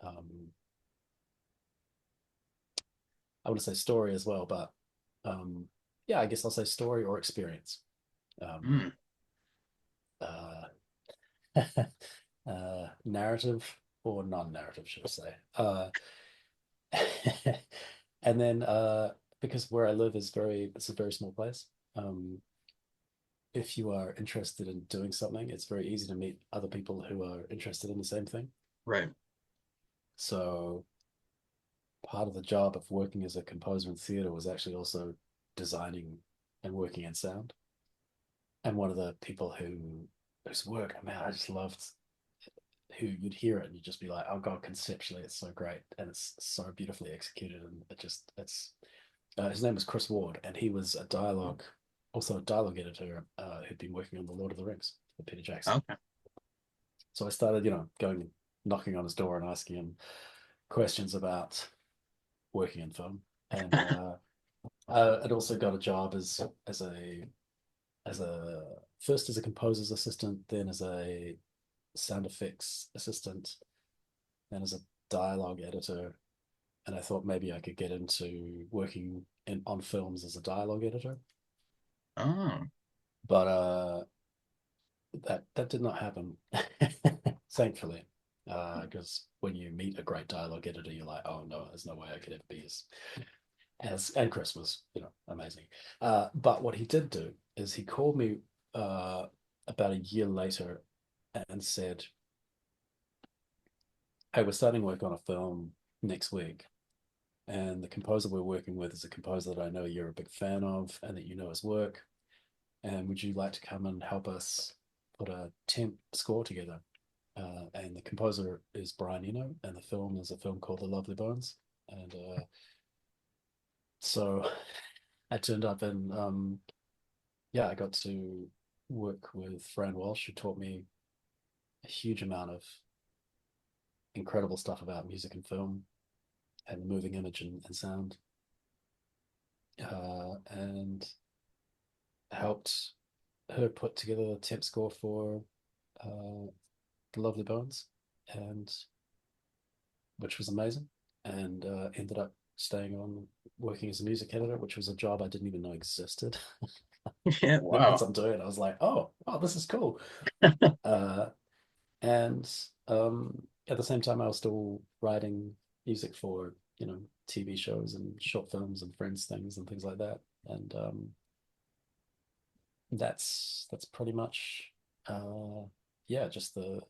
um, I want to say story as well, but um, yeah, I guess I'll say story or experience. Um, Mm. uh, narrative or non-narrative, should I say? And then because where I live it's a very small place. Um, if you are interested in doing something, it's very easy to meet other people who are interested in the same thing. Right. So part of the job of working as a composer in theater was actually also designing and working in sound. And one of the people whose work, man, I just loved, who you'd hear it and you'd just be like, oh god, conceptually it's so great and it's so beautifully executed, and it's his name was Chris Ward, and he was also a dialogue editor who'd been working on the Lord of the Rings for Peter Jackson. Okay. So I started, going knocking on his door and asking him questions about working in film, and I'd also got a job as a first as a composer's assistant, then as a sound effects assistant, then as a dialogue editor, and I thought maybe I could get into working on films as a dialogue editor, Oh, but that did not happen, thankfully. Because when you meet a great dialogue editor, you're like, oh no, there's no way I could ever be as and Chris was, amazing. But what he did do is he called me about a year later and said, hey, we're starting work on a film next week. And the composer we're working with is a composer that I know you're a big fan of and that you know his work. And would you like to come and help us put a temp score together? And the composer is Brian Eno, and the film is a film called The Lovely Bones. And so I turned up, and yeah, I got to work with Fran Walsh, who taught me a huge amount of incredible stuff about music and film and moving image and sound, and helped her put together a temp score for uh, The Lovely Bones, and which was amazing, and ended up staying on working as a music editor, which was a job I didn't even know existed. yeah. Once Wow. I'm doing it, I was like, oh, wow, this is cool. Uh, and at the same time, I was still writing music for TV shows and short films and Friends things and things like that. And that's pretty much yeah, just the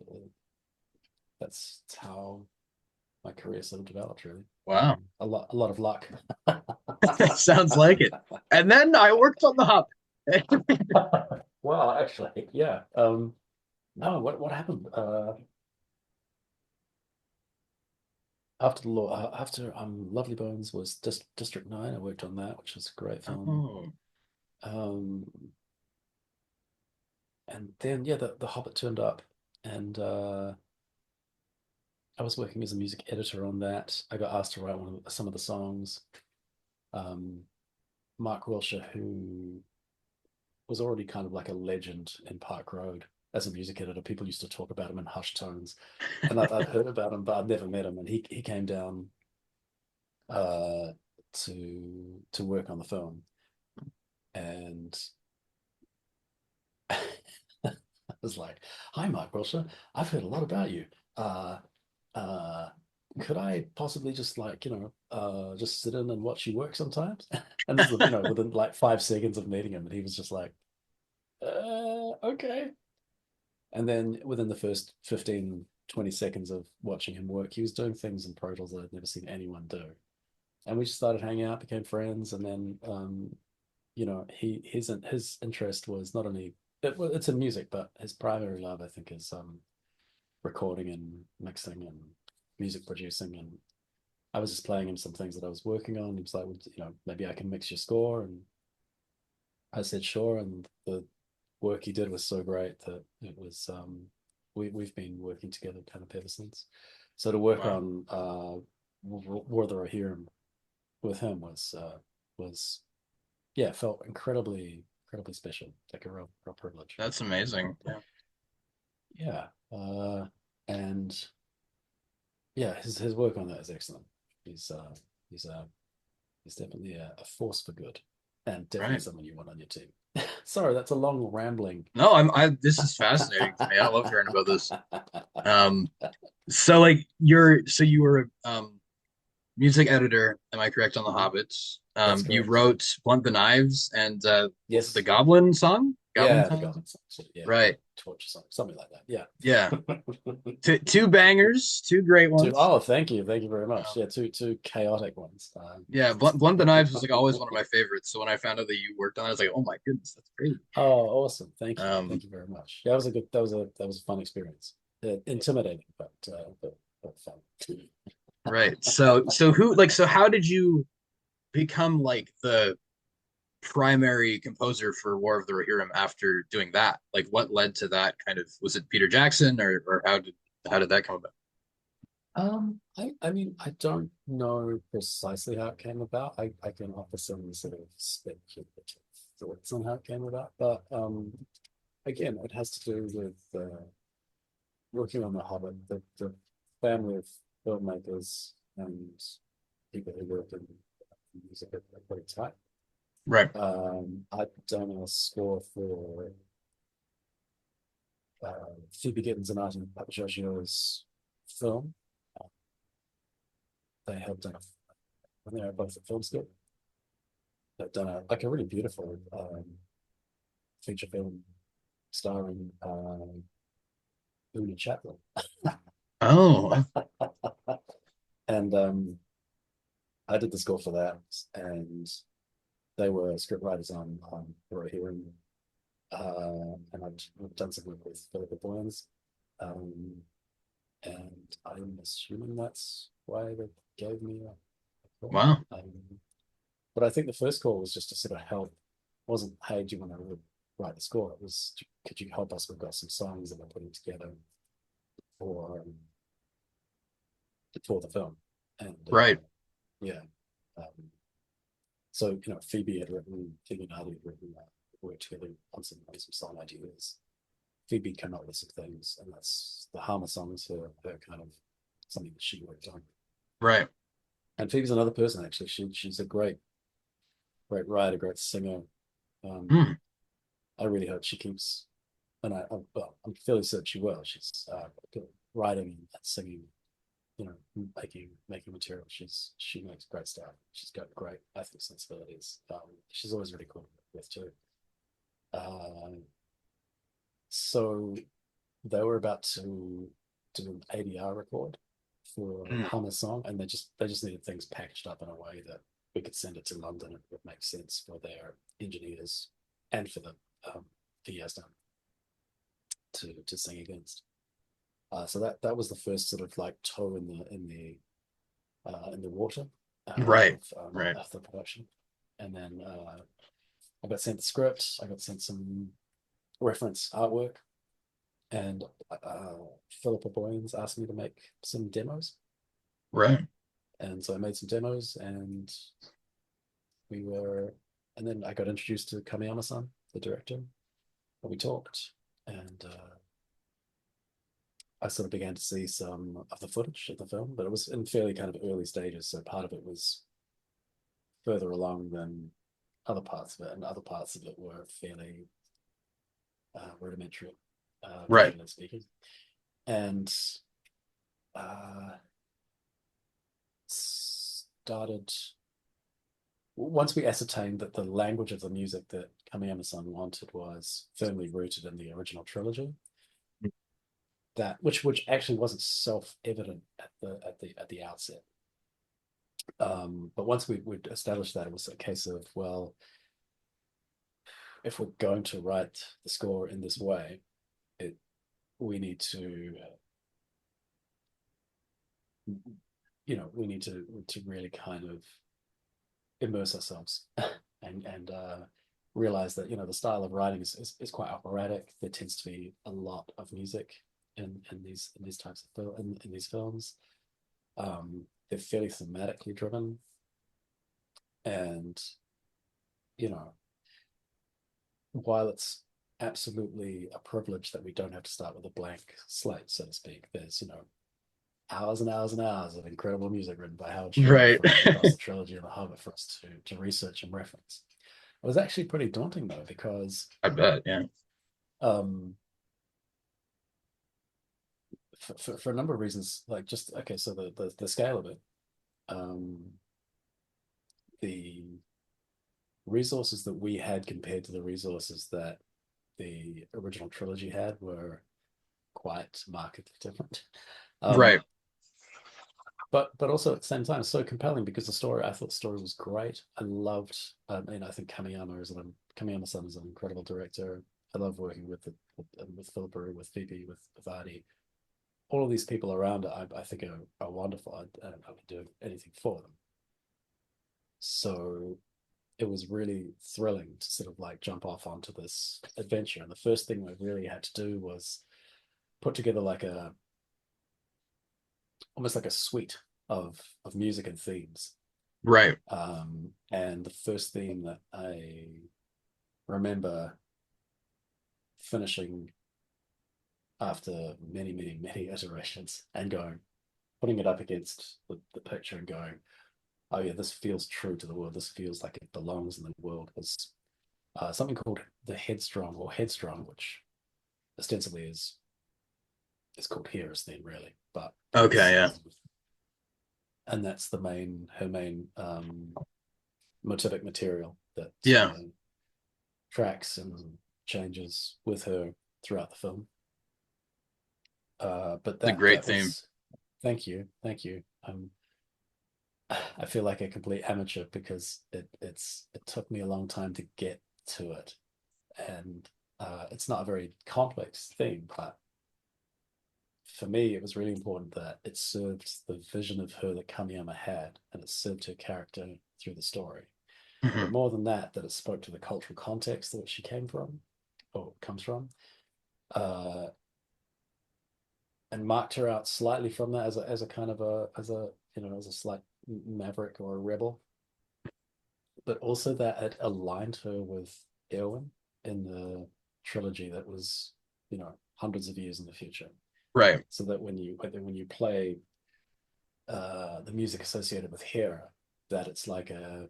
that's how my career sort of developed, really. Wow. A lot of luck. Sounds like it. And then I worked on the hop. Well, actually, yeah. No, what happened? After the law, after Lovely Bones was District 9. I worked on that, which was a great film. Oh, Um, and then yeah, the Hobbit turned up, and I was working as a music editor on that. I got asked to write some of the songs. Um, Mark Wilshire, who was already kind of like a legend in Park Road as a music editor. People used to talk about him in hushed tones, and I'd heard about him, but I'd never met him. And he came down uh, to work on the film, and I was like, "Hi, Mark Wilshire. I've heard a lot about you. Uh, uh, could I possibly just like just sit in and watch you work sometimes?" And this is within like 5 seconds of meeting him, and he was just like, "Okay." And then within the first 15, 20 seconds of watching him work, he was doing things in Pro Tools that I'd never seen anyone do. And we just started hanging out, became friends, and then his interest was not only it's in music, but his primary love, I think, is recording and mixing and music producing. And I was just playing him some things that I was working on. He was like, well, maybe I can mix your score, and I said sure. And the work he did was so great that it was we've been working together kind of ever since. So to work Wow, on War of the Rohirrim with him was yeah, felt incredibly special, like a real privilege. that's amazing. Yeah. Yeah, and yeah, his work on that is excellent. He's uh, he's he's definitely a force for good, and definitely Right. someone you want on your team. Sorry, that's a long rambling. No, I this is fascinating to me. I love hearing about this. Um, so like you were music editor, am I correct on the Mhm. Hobbits? That's You correct. wrote Blunt the Knives and what was it, the Yes. Goblin song? Goblin Yeah, the song? Goblin song. So, yeah, Right. torture song, something like that. Yeah. Yeah. Two bangers, two great Two. ones. Oh, thank you very much. Um, Yeah, two chaotic ones. yeah, Blunt the Knives was like always one of my favorites. So when I found out that you worked on it, I was like, oh my goodness, that's great. Oh, awesome! Um, Thank you very much. Yeah, that was a fun experience. Intimidating, but fun. right. So who like so how did you become like the primary composer for War of the Rohirrim after doing that? Like what led to that kind of was it Peter Jackson or how did that come about? I mean, I don't know precisely how it came about. I can offer some sort of speculative thoughts on how it came about, but again, it has to do with working on The Hobbit. The family of filmmakers and people who work in music are pretty tight. Right. I'd done a score for Phoebe Gittins and Martin Papagiorgio's film. Uh, they had done when they were both at film school. They've done a really beautiful feature film starring Una Chaplin, Oh, and I did the score for that, and they were script writers on Rohirrim, and I've done some work with Philippa Boyens, um, and I'm assuming that's why they gave me a call. wow. But I think the first call was just to sort of help. It wasn't, hey, do you want to write the score? It was, could you help us? We've got some songs that we're putting together for for the film, and Right. yeah. Um, so Phoebe and Hardy had written worked together on some song ideas. Phoebe came up with some things, and that's the Harmer songs, her kind of something that she worked on. Right. And Phoebe's another person actually. She's a great writer, great singer. Um, Hmm. I really hope she keeps, and I'm fairly certain she will. She's writing and singing, making material. She makes great stuff. She's got great, I think, sensibilities. She's always really cool with too. Um, so they were about to do an ADR record for Hmm. Hammer's song, and they just needed things packaged up in a way that we could send it to London and it would make sense for their engineers and for the Yazdan to sing against. So that was the first sort of like toe in the water Right. Right. of the production, and then I got sent the script. I got sent some reference artwork, and Philippa Boyens asked me to make some demos, Right. and so I made some demos, we were, and then I got introduced to Kamiyama-san, the director, and we talked, and I sort of began to see some of the footage of the film, but it was in fairly kind of early stages, so part of it was further along than other parts of it, and other parts of it were fairly rudimentary, Right. visually speaking. And uh, started once we ascertained that the language of the music that Kamiyama-san wanted was firmly rooted in the original trilogy, that which actually wasn't self-evident at the outset. But once we'd established that, it was a case of, well, if we're going to write the score in this way, it we need to we need to really kind of immerse ourselves and realize that the style of writing is quite operatic. There tends to be a lot of music in these types of in these films. They're fairly thematically driven, and you know while it's absolutely a privilege that we don't have to start with a blank slate, so to speak, there's hours and hours and hours of incredible music written by Howard Shore Right. from across the trilogy and The Hobbit for us to research and reference. It was actually pretty daunting though, because I bet. Yeah. um, for a number of reasons, like just okay, so the scale of it, um, the resources that we had compared to the resources that the original trilogy had were quite markedly different. Um, Right. but also at the same time so compelling because I thought the story was great. I loved I think Kamiyama-san is an incredible director. I love working with Philippa, with Phoebe, with Artie. All of these people around it I think are wonderful. I would do anything for them. So it was really thrilling to sort of like jump off onto this adventure, and the first thing I really had to do was put together like a almost like a suite of music and themes. Right. And the first theme that I remember finishing after many iterations and putting it up against the picture and going, oh yeah, this feels true to the world. This feels like it belongs in the world. Was something called the Headstrong or Headstrong, which ostensibly is called Heroes theme, really, but Okay. it's Yeah. and that's her main motivic material that Yeah. tracks and changes with her throughout the film. But It's a great that theme. was thank you. I feel like a complete amateur because it took me a long time to get to it, and it's not a very complex theme, but for me, it was really important that it served the vision of her that Kamiyama had, and it served her character through the story. But Hmm. more than that, that it spoke to the cultural context that she came from, or comes from, uh, and marked her out slightly from that as a kind of as a slight maverick or a rebel, but also that it aligned her with Erwin in the trilogy that was hundreds of years in the future. Right. So that when you play the music associated with Hera, that it's like a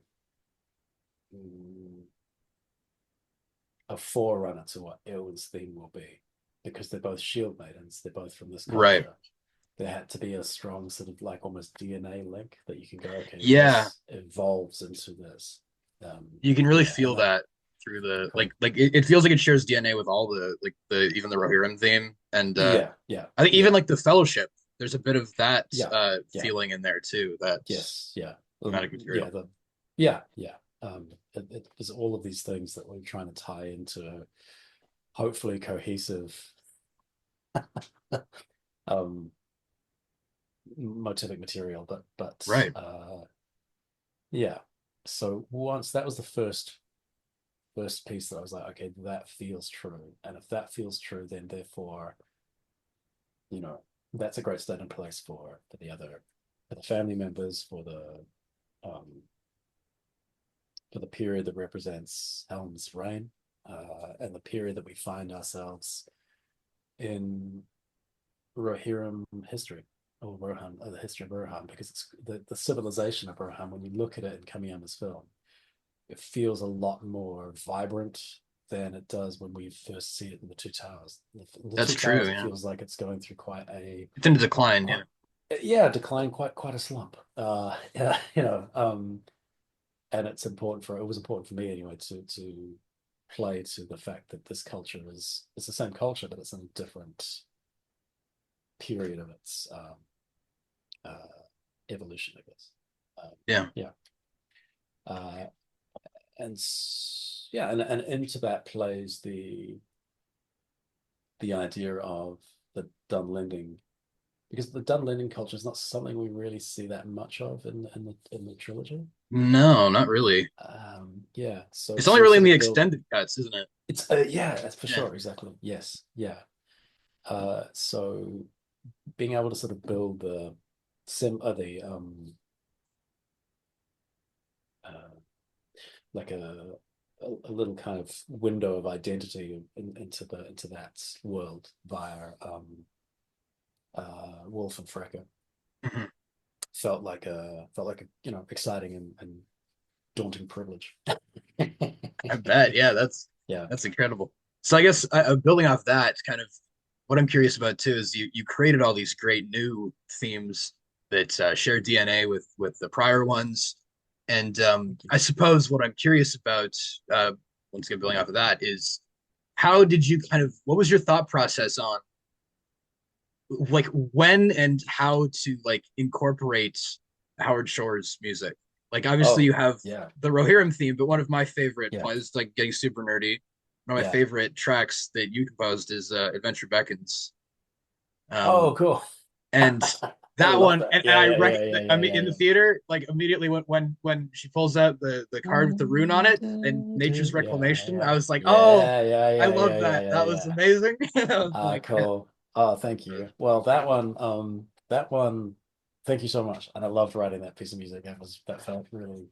forerunner to what Erwin's theme will be, because they're both shield maidens. They're both from this Right. culture. There had to be a strong sort of like almost DNA link that you can go, okay, Yeah. this evolves into this. You can really Yeah, and feel that that through the cool. it feels like it shares DNA with all the the even the Rohirrim theme, and Yeah, yeah, I think even yeah, like the Fellowship. There's a bit of that yeah, yeah. feeling in there too. That's Yes, yeah, thematic material. yeah, yeah, yeah. It was all of these things that we're trying to tie into hopefully cohesive um motivic material, but Right. yeah. So once that was the first piece that I was like, okay, that feels true, and if that feels true, then therefore you know, that's a great starting place for the family members, um, for the period that represents Helm's reign, and the period that we find ourselves in Rohirrim history, or Rohan, or the history of Rohan, because it's the civilization of Rohan. When you look at it in Kamiyama's film, it feels a lot more vibrant than it does when we first see it in the Two Towers. The That's Two true. Towers, it Yeah, feels like it's going through it's in decline. Yeah, quite yeah, decline, quite a slump. Yeah, and it's important for it was important for me anyway to play to the fact that this culture is it's the same culture, but it's in a different period of its uh, evolution, I guess. yeah, Yeah, uh, and yeah, and into that plays the idea of the Dunlending, because the Dunlending culture is not something we really see that much of in the trilogy. no, not really. Yeah, so It's only really in sort the of build extended cuts, isn't it? it's yeah, that's for Yeah, sure, exactly. Yes, yeah. So being able to sort of build the sim the uh, like a little kind of window of identity into that world via Wolf and Frecker hmm, felt like a exciting and daunting privilege. I bet. Yeah, Yeah. that's incredible. So I guess building off that, kind of what I'm curious about too is you created all these great new themes that share DNA with the prior ones, and Thank you. I suppose what I'm curious about, uh, once again building off of that, is how did you kind of what was your thought process on like when and how to like incorporate Howard Shore's music. Like obviously you Oh, have yeah. the Rohirrim theme, but one of my favorite Yeah. is like getting super nerdy. One of my Yeah. favorite tracks that you composed is Adventure Beckons. Oh, Um, cool. and I that love one, that. and Yeah, I yeah, rec yeah, yeah, I yeah, mean yeah, in the yeah. theater, like immediately when she pulls out the card with the rune on it and Nature's Yeah, Reclamation, I yeah. was like, oh, Yeah, yeah, I yeah, love yeah, yeah, that. yeah, That was yeah. amazing. I was Ah, like, cool. Oh, thank you. Well, that one, thank you so much. And I loved writing that piece of music. That felt really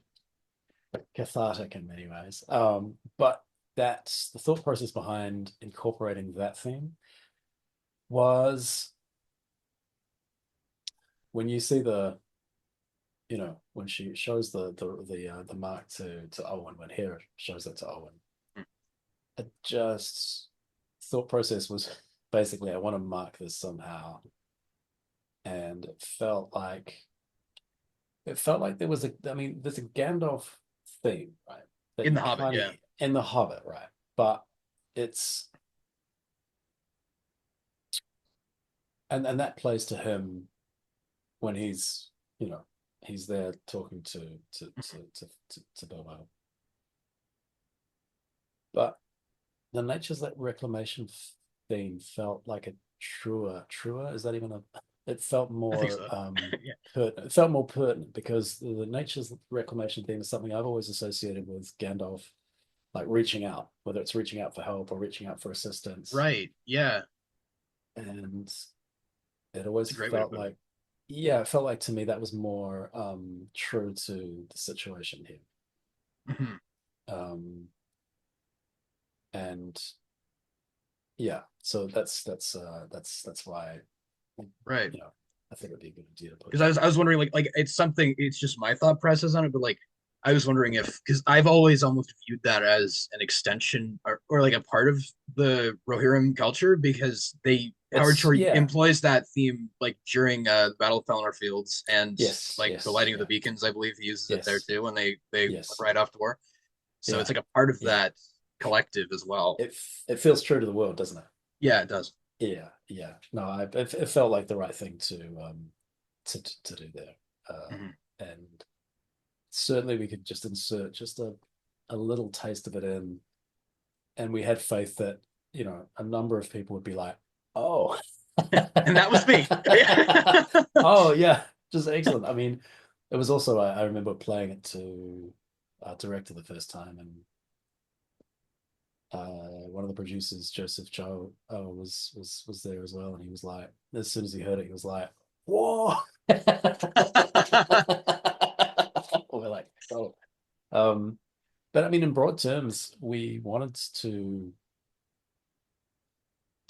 cathartic in many ways. But that's the thought process behind incorporating that theme was when you see when she shows the mark to Owen, when Hera shows it to Owen, it just thought process was basically I want to mark this somehow, and it felt like there was I mean there's a Gandalf theme, right, that in you the Hobbit, kind of yeah. in the Hobbit, right, but it's and that plays to him when you know he's there talking to Bilbo, but the Nature's that reclamation theme felt like a truer is that even a it felt I think more so. Yeah. pertinent. It felt more pertinent because the Nature's reclamation theme is something I've always associated with Gandalf, like reaching out, whether it's reaching out for help or reaching out for assistance, Right. Yeah. and it It's always a great way to felt put it. like yeah, it felt like to me that was more true to the situation here. Mhm. um and yeah, so that's why Right. I think it'd be a good idea to put Because I was wondering like it's something it's just my thought process on it, but like I was wondering if because I've always almost viewed that as an extension or like a part of the Rohirrim culture because they Howard it's Shore yeah, employs that theme like during the Battle of Pelennor Fields and yes, like the yes, lighting of the yeah, beacons. I believe he uses it there yes, too when they yes, ride off to war. So it's yeah, like a part of yeah. that collective as well. It feels true to the world, doesn't it? Yeah, it does. Yeah, yeah. No, it felt like the right thing to do there, Hmm. and certainly we could just insert just a little taste of it in, and we had faith that a number of people would be like, oh, And that was me. Yeah. oh yeah, just excellent. I mean, it was also I remember playing it to our director the first time, and one of the producers, Joseph Joe, was there as well, and he was like, as soon as he heard it, he was like, "Whoa!" We're like, "Oh." Um, but I mean, in broad terms, we wanted to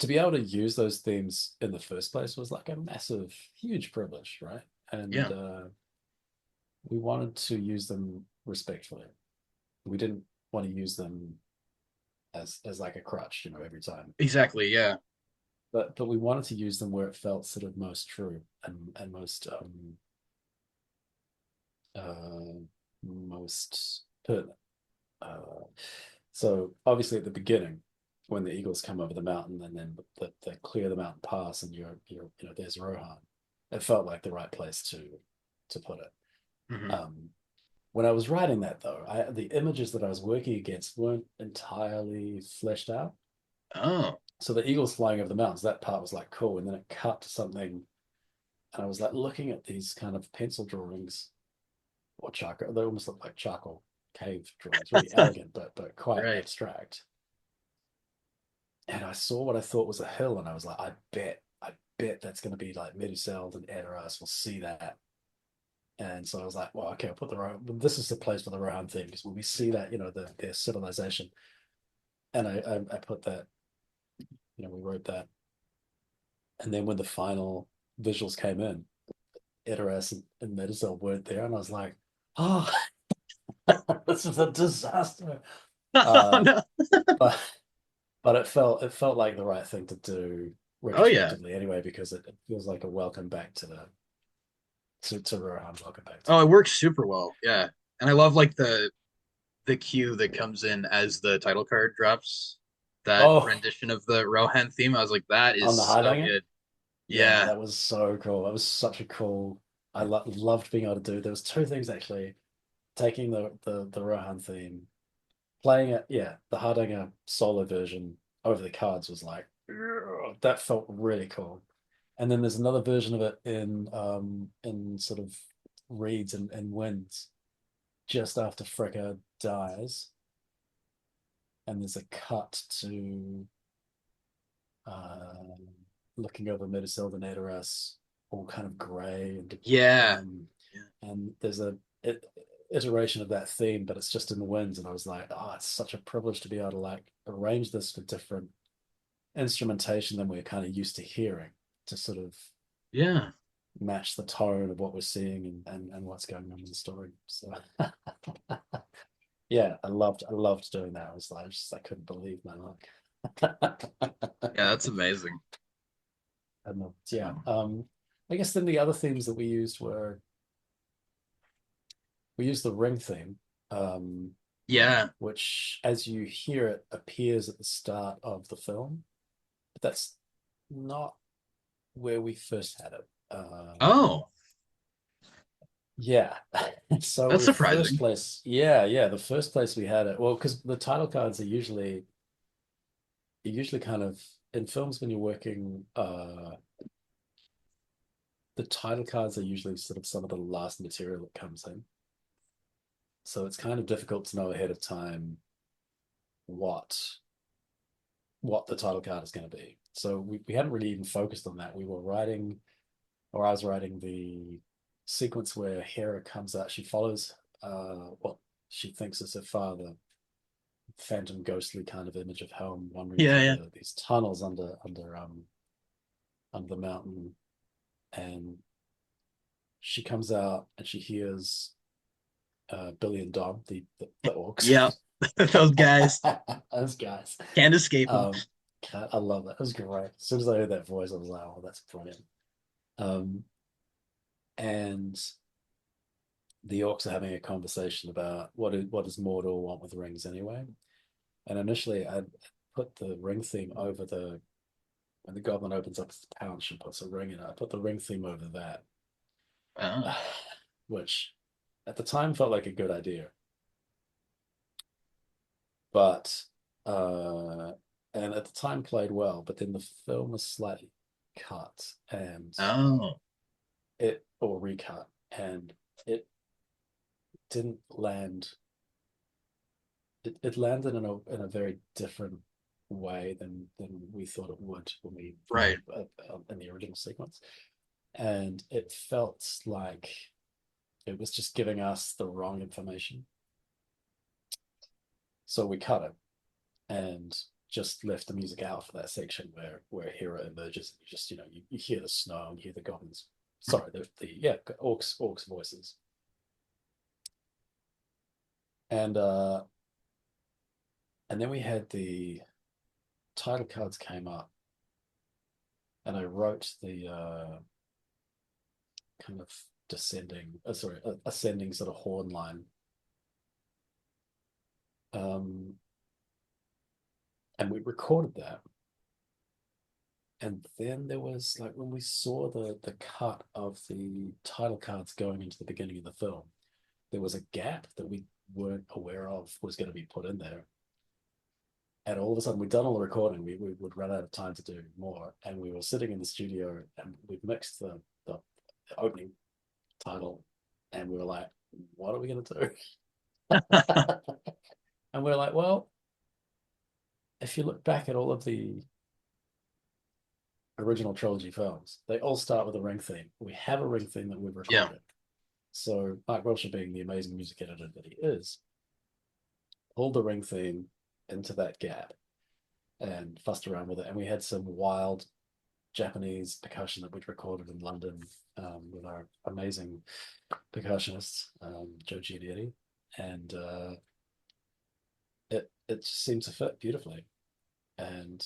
be able to use those themes in the first place was like a massive, huge privilege, right? And Yeah, we wanted to use them respectfully. We didn't want to use them as like a crutch, every time. exactly. Yeah, But we wanted to use them where it felt sort of most true and uh, most pertinent. Uh, so obviously at the beginning, when the eagles come over the mountain and then they clear the mountain pass and there's Rohan, it felt like the right place to put it. hmm. Um, when I was writing that though, the images that I was working against weren't entirely fleshed out. Oh, So the eagles flying over the mountains, that part was like cool, and then it cut to something, and I was like looking at these kind of pencil drawings or charcoal. They almost look like charcoal cave drawings, really elegant, but quite right. abstract. And I saw what I thought was a hill, and I was like, I bet that's going to be like Meduseld and Edoras will see that. And so I was like, well, okay, I'll put the Rohan. This is the place for the Rohan thing because when we see that, their civilization, and I put that, we wrote that, and then when the final visuals came in, Edoras and Meduseld weren't there, and I was like, oh, this is a disaster. Oh Uh, no. but but it felt like the right thing to do Oh yeah. retrospectively anyway because it feels like a welcome back to Rohan, welcome back to Oh, it works super well. Yeah, and I love like the cue that comes in as the title card drops. That oh, rendition of the Rohan theme, I was like, that on is the so Hardanger. good. Yeah, Yeah, that was so cool. That was such a cool. Loved being able to do. There was two things actually. Taking the Rohan theme, playing it, yeah, the Hardanger solo version over the cards was like that felt really cool. And then there's another version of it in sort of reeds and winds just after Fricka dies, and there's a cut to uh, looking over Meduseld and Edoras, all kind of grey yeah, um, yeah, and there's iteration of that theme, but it's just in the winds. And I was like, oh, it's such a privilege to be able to like arrange this for different instrumentation than we're kind of used to hearing to sort of yeah. match the tone of what we're seeing and what's going on in the story. So yeah, I loved doing that. I was like, I couldn't believe my luck. Yeah, that's amazing. And yeah, I guess then the other themes that we used the ring theme, Yeah. which, as you hear it, appears at the start of the film. But that's not where we first had it. Oh, Yeah. So that's the first surprising. place, yeah, the first place we had it, well, because the title cards are usually kind of in films when you're working, the title cards are usually sort of some of the last material that comes in. So it's kind of difficult to know ahead of time what what the title card is going to be. So we hadn't really even focused on that. We were writing, or I was writing the sequence where Hera comes out. She follows what she thinks is her father, phantom, ghostly kind of image of Helm wandering Yeah, through yeah. these tunnels under the mountain, and she comes out and she hears Billy and Dom, the orcs. Yeah. Those guys Those guys. can't escape them. Um, I love that. It was great. As soon as I heard that voice, I was like, "Oh, that's brilliant." Um, and the orcs are having a conversation about what does Mordor want with rings anyway. And initially, I put the ring theme over the when the goblin opens up the pouch and puts a ring in it. I put the ring theme over that, Oh. which at the time felt like a good idea, but uh, and at the time played well. But then the film was slightly cut and Oh. it or recut, and it didn't land it landed in a very different way than we thought it would when we Right. in the original sequence, and it felt like it was just giving us the wrong information. So we cut it and just left the music out for that section where Hera emerges. And you just you hear the snow and you hear the goblins. Sorry, the yeah orcs voices, and then we had the title cards came up, and I wrote the kind of ascending sort of horn line. Um, and we recorded that. And then there was like when we saw the cut of the title cards going into the beginning of the film, there was a gap that we weren't aware of was going to be put in there. And all of a sudden, we'd done all the recording. We would run out of time to do more. And we were sitting in the studio and we'd mixed the opening title. And we were like, what are we going to do? And we're like, well, if you look back at all of the original trilogy films, they all start with a ring theme. We have a ring theme that we've Yeah. recorded. So Mark Wilshire, being the amazing music editor that he is, pulled the ring theme into that gap and fussed around with it. And we had some wild Japanese percussion that we'd recorded in London with our amazing percussionist, Joe Giudinetti. And it just seemed to fit beautifully. And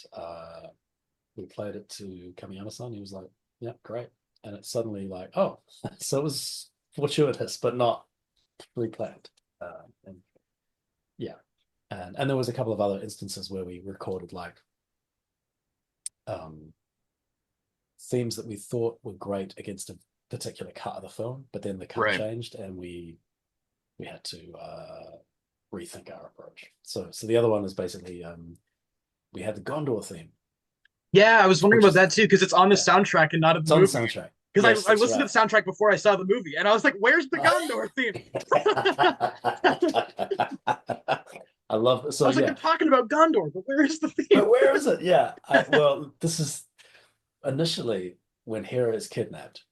we played it to Kamiyama-san. He was like, yeah, great. And it's suddenly like, oh, so it was fortuitous, but not pre-planned. And yeah. And there was a couple of other instances where we recorded like um, themes that we thought were great against a particular cut of the film, but then the cut Right. changed and we had to rethink our approach. So the other one is basically we had the Gondor theme, Yeah, I was wondering which about is that too, because it's on the yeah, soundtrack and not in it's the on the movie. soundtrack. Because Yes, I that's listened to right. the soundtrack before I saw the movie, and I was like, "Where's the Uh, Gondor theme?" I love it. I So was like, "They're yeah, talking about Gondor, but where is the theme?" but where is it? Yeah, well, this is initially when Hera is kidnapped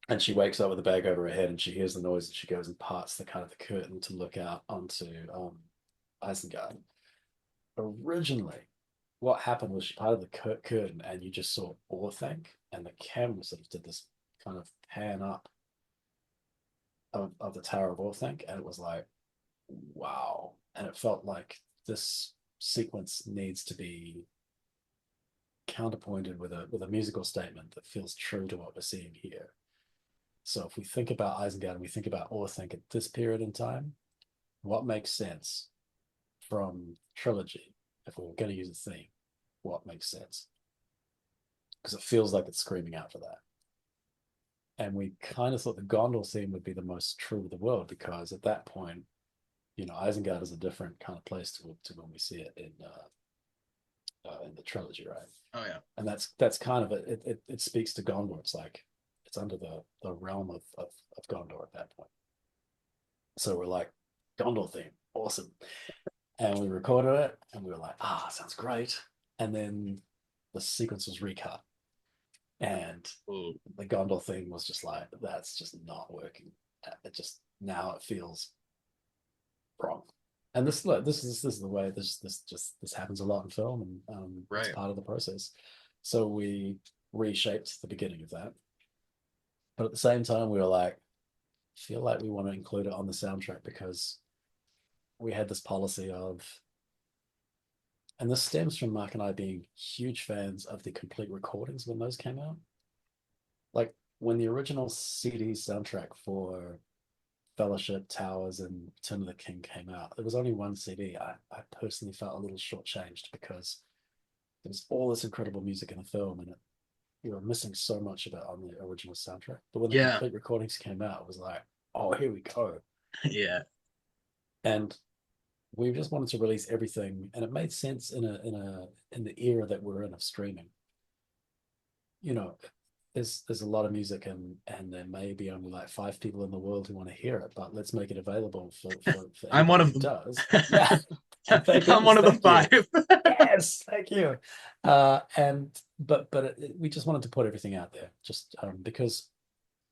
and she wakes up with a bag over her head and she hears the noise and she goes and parts the kind of the curtain to look out onto Isengard. Originally, what happened was she parted the curtain and you just saw Orthanc, and the camera sort of did this kind of pan up of the Tower of Orthanc, and it was like, wow. And it felt like this sequence needs to be counterpointed with a musical statement that feels true to what we're seeing here. So if we think about Isengard and we think about Orthanc at this period in time, what makes sense from trilogy? If we were going to use a theme, what makes sense? Because it feels like it's screaming out for that. And we kind of thought the Gondor theme would be the most true of the world because at that point, Isengard is a different kind of place to when we see it in the trilogy, right? Oh yeah. And that's kind of it speaks to Gondor. It's like it's under the realm of Gondor at that point. So we're like, Gondor theme, awesome. And we recorded it and we were like, sounds great. And then the sequence was recut. And Ooh. the Gondor thing was just like, that's just not working. It just now it feels wrong. And this is the way this happens a lot in film, and it's Right. part of the process. So we reshaped the beginning of that, but at the same time we were like, feel like we want to include it on the soundtrack because we had this policy of, and this stems from Mark and I being huge fans of the complete recordings when those came out. Like when the original CD soundtrack for Fellowship, Towers, and Return of the King came out, there was only one CD. I personally felt a little shortchanged because there was all this incredible music in the film, and you were missing so much of it on the original soundtrack. But when the Yeah. complete recordings came out, it was like, oh, here we go. Yeah. And we just wanted to release everything, and it made sense in the era that we're in of streaming. You know, there's a lot of music, and there may be only like five people in the world who want to hear it, but let's make it available for I'm one anybody of who them. does. Yeah. And thank I'm goodness, one of the thank you. five. Yes, thank you. And but we just wanted to put everything out there, just because,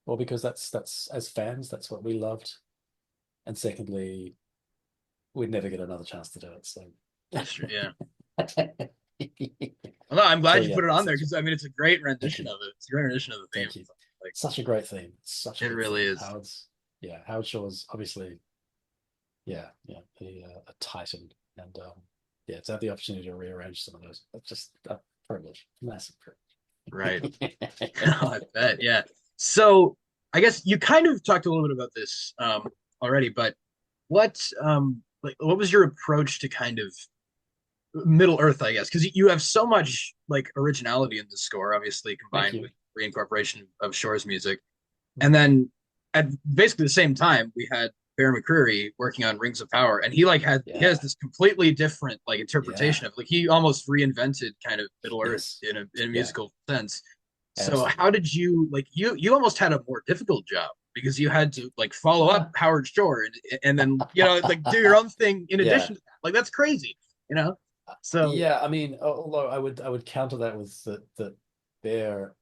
well, because that's as fans, that's what we loved, and secondly, we'd never get another chance to do it. So, That's true. Yeah. Well, no, I'm so glad you yeah, put it on that's there such. because I mean it's a great Thank rendition you, of it. It's a great rendition of the theme. thank you. Like Such a great theme. Such a it good really theme. is. Howard's, yeah, Howard Shore's obviously, yeah, yeah, a titan, and yeah, to have the opportunity to rearrange some of those, that's just a privilege, massive Right. privilege. I bet. Yeah. So I guess you kind of talked a little bit about this already, but what was your approach to kind of Middle Earth, I guess, because you have so much like originality in the score, obviously Thank combined with you. reincorporation of Shore's music. And then at basically the same time, we had Bear McCreary working on Rings of Power, and he has Yeah, this completely different like yeah, interpretation of like he almost reinvented kind of Middle Earth yes, in a yeah, musical sense. So absolutely. how did you like you almost had a more difficult job because you had to like follow up Uh, Howard Shore and then like do your own thing in yeah, addition to that. Like that's crazy, you know? So yeah. I mean, although I would counter that with that Bear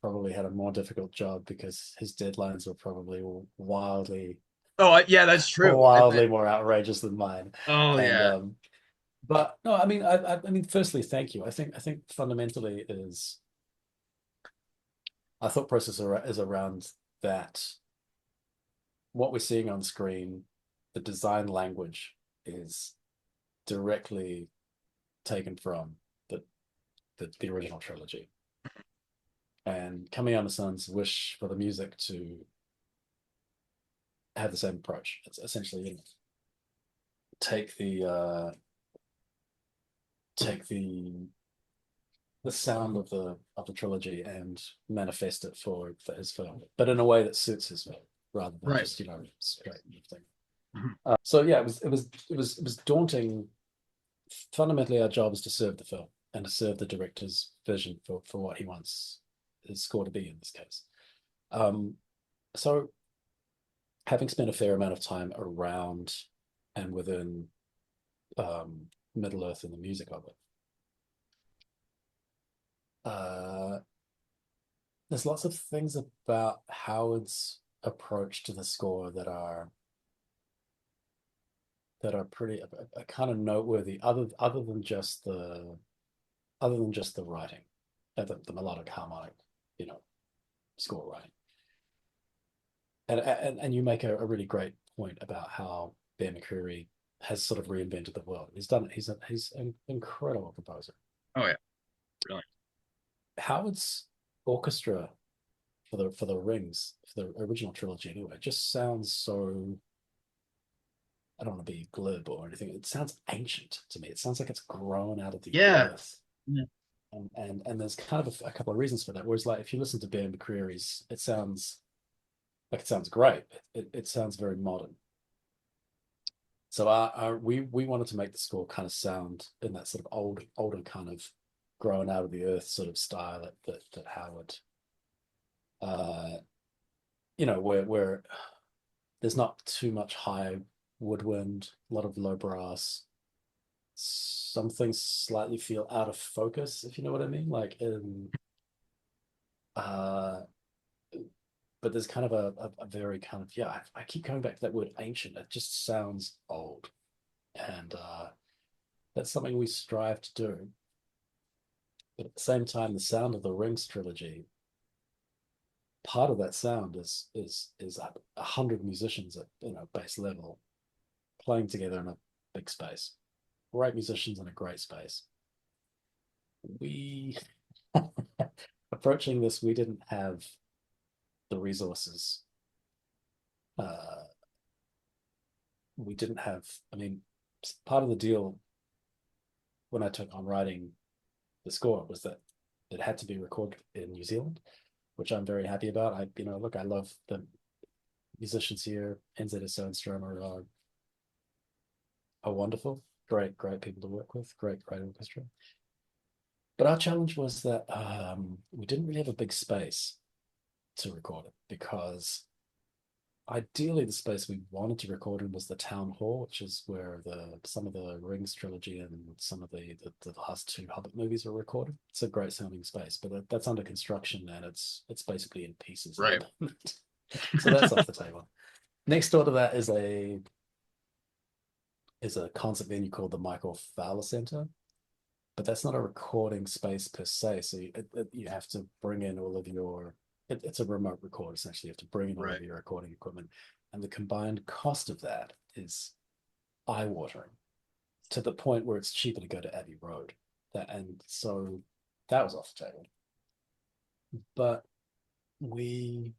probably had a more difficult job because his deadlines were probably wildly, yeah, that's true. I bet. wildly more outrageous than mine. Oh And yeah. but no, I mean, I mean, firstly, thank you. I think fundamentally is our thought process is around that what we're seeing on screen, the design language is directly taken from the original trilogy. And Kamiyama-san's wish for the music to have the same approach. It's essentially, take the sound of the trilogy and manifest it for his film, but in a way that suits his film rather than Right. just straight thing. Mhm. So yeah, it was daunting. Fundamentally, our job is to serve the film and to serve the director's vision for what he wants his score to be in this case. Um, so having spent a fair amount of time around and within um, Middle Earth and the music of it, uh, there's lots of things about Howard's approach to the score that are pretty are kind of noteworthy, other than just the writing, the melodic harmonic, you know, score writing. And you make a really great point about how Bear McCreary has sort of reinvented the world. He's done it. He's an incredible composer. Oh yeah. Brilliant. Howard's orchestra for the Rings, for the original trilogy anyway, just sounds so. I don't want to be glib or anything. It sounds ancient to me. It sounds like it's grown out of the Yeah. earth. Yeah. And there's kind of a couple of reasons for that. Whereas, like, if you listen to Bear McCreary's, it sounds great. It sounds very modern. So we wanted to make the score kind of sound in that sort of older kind of grown out of the earth sort of style that Howard, uh, where there's not too much high woodwind, a lot of low brass. Some things slightly feel out of focus, if you know what I mean. Like uh, but there's kind of a very kind of, yeah. I keep coming back to that word ancient. It just sounds old, and that's something we strive to do. But at the same time, the sound of the Rings trilogy, part of that sound is 100 musicians at base level playing together in a big space. Great musicians in a great space. We approaching this, we didn't have the resources. Uh, we didn't have. I mean, part of the deal when I took on writing the score was that it had to be recorded in New Zealand, which I'm very happy about. Look, I love the musicians here. NZSO and Stromer are wonderful, great people to work with, great orchestra. But our challenge was that we didn't really have a big space. to record it because ideally the space we wanted to record in was the town hall, which is where the some of the Rings trilogy and some of the last two Hobbit movies were recorded. It's a great sounding space, but that's under construction and it's basically in pieces at Right. the moment. So that's off the table. Next door to that is a concert venue called the Michael Fowler Center, but that's not a recording space per se. So you have to bring in all of your. It's a remote record essentially. You have to bring in all of Right. your recording equipment, and the combined cost of that is eye-watering to the point where it's cheaper to go to Abbey Road. And so that was off the table. But we